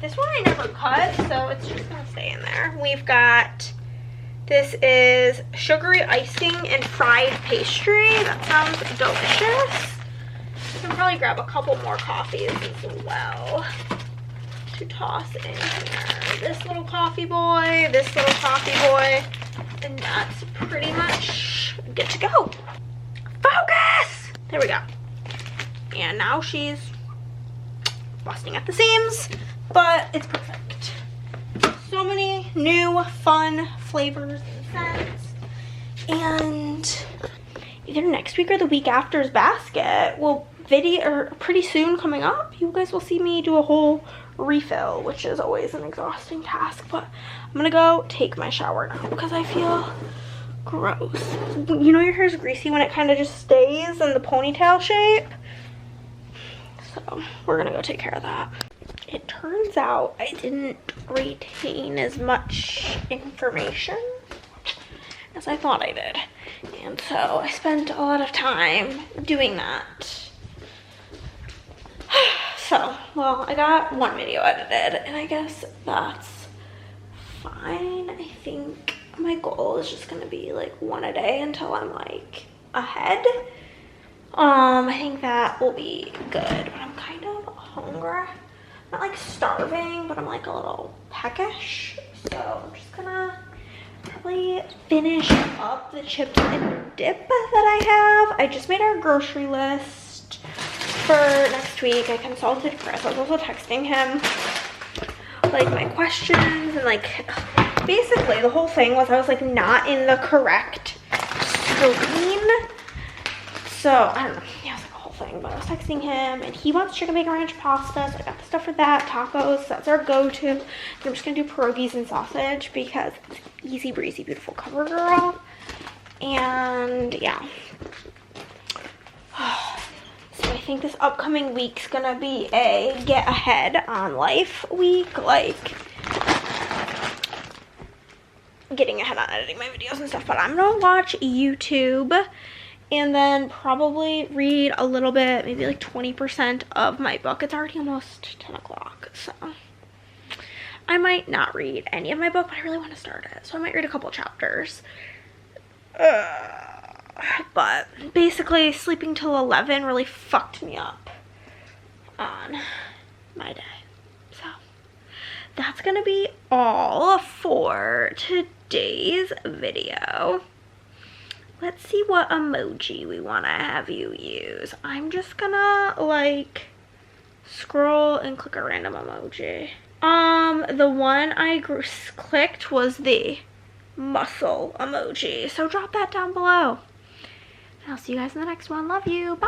This one I never cut, so it's just gonna stay in there. We've got, this is sugary icing and fried pastry. That sounds delicious. I can probably grab a couple more coffees as well to toss in here. This little coffee boy, this little coffee boy, and that's pretty much good to go. Focus! There we go. And now she's busting at the seams, but it's perfect. So many new fun flavors and scents. And either next week or the week after's basket will video, or pretty soon coming up, you guys will see me do a whole refill, which is always an exhausting task. But I'm gonna go take my shower now because I feel gross. You know your hair is greasy when it kind of just stays in the ponytail shape? So we're gonna go take care of that. It turns out I didn't retain as much information as I thought I did. And so I spent a lot of time doing that. So, well, I got one video edited, and I guess that's fine. I think my goal is just gonna be like one a day until I'm like ahead. I think that will be good, but I'm kind of hungry. Not like starving, but I'm like a little peckish. So I'm just gonna probably finish up the chips and dip that I have. I just made our grocery list for next week. I consulted Chris. I was also texting him like my questions, and like basically the whole thing was I was like not in the correct screen. So I don't know. Yeah, it was like a whole thing, but I was texting him and he wants chicken bacon ranch pasta, so I got the stuff for that. Tacos, that's our go-to. And I'm just gonna do pierogies and sausage because it's easy breezy, beautiful cover girl. And yeah. So I think this upcoming week's gonna be a get ahead on life week, like getting ahead on editing my videos and stuff. But I'm gonna watch YouTube and then probably read a little bit, maybe like 20% of my book. It's already almost 10 o'clock, so I might not read any of my book, but I really want to start it, so I might read a couple chapters. But basically sleeping till 11 really fucked me up on my day. So that's gonna be all for today's video. Let's see what emoji we want to have you use. I'm just gonna like scroll and click a random emoji. The one I clicked was the muscle emoji, so drop that down below. I'll see you guys in the next one. Love you. Bye.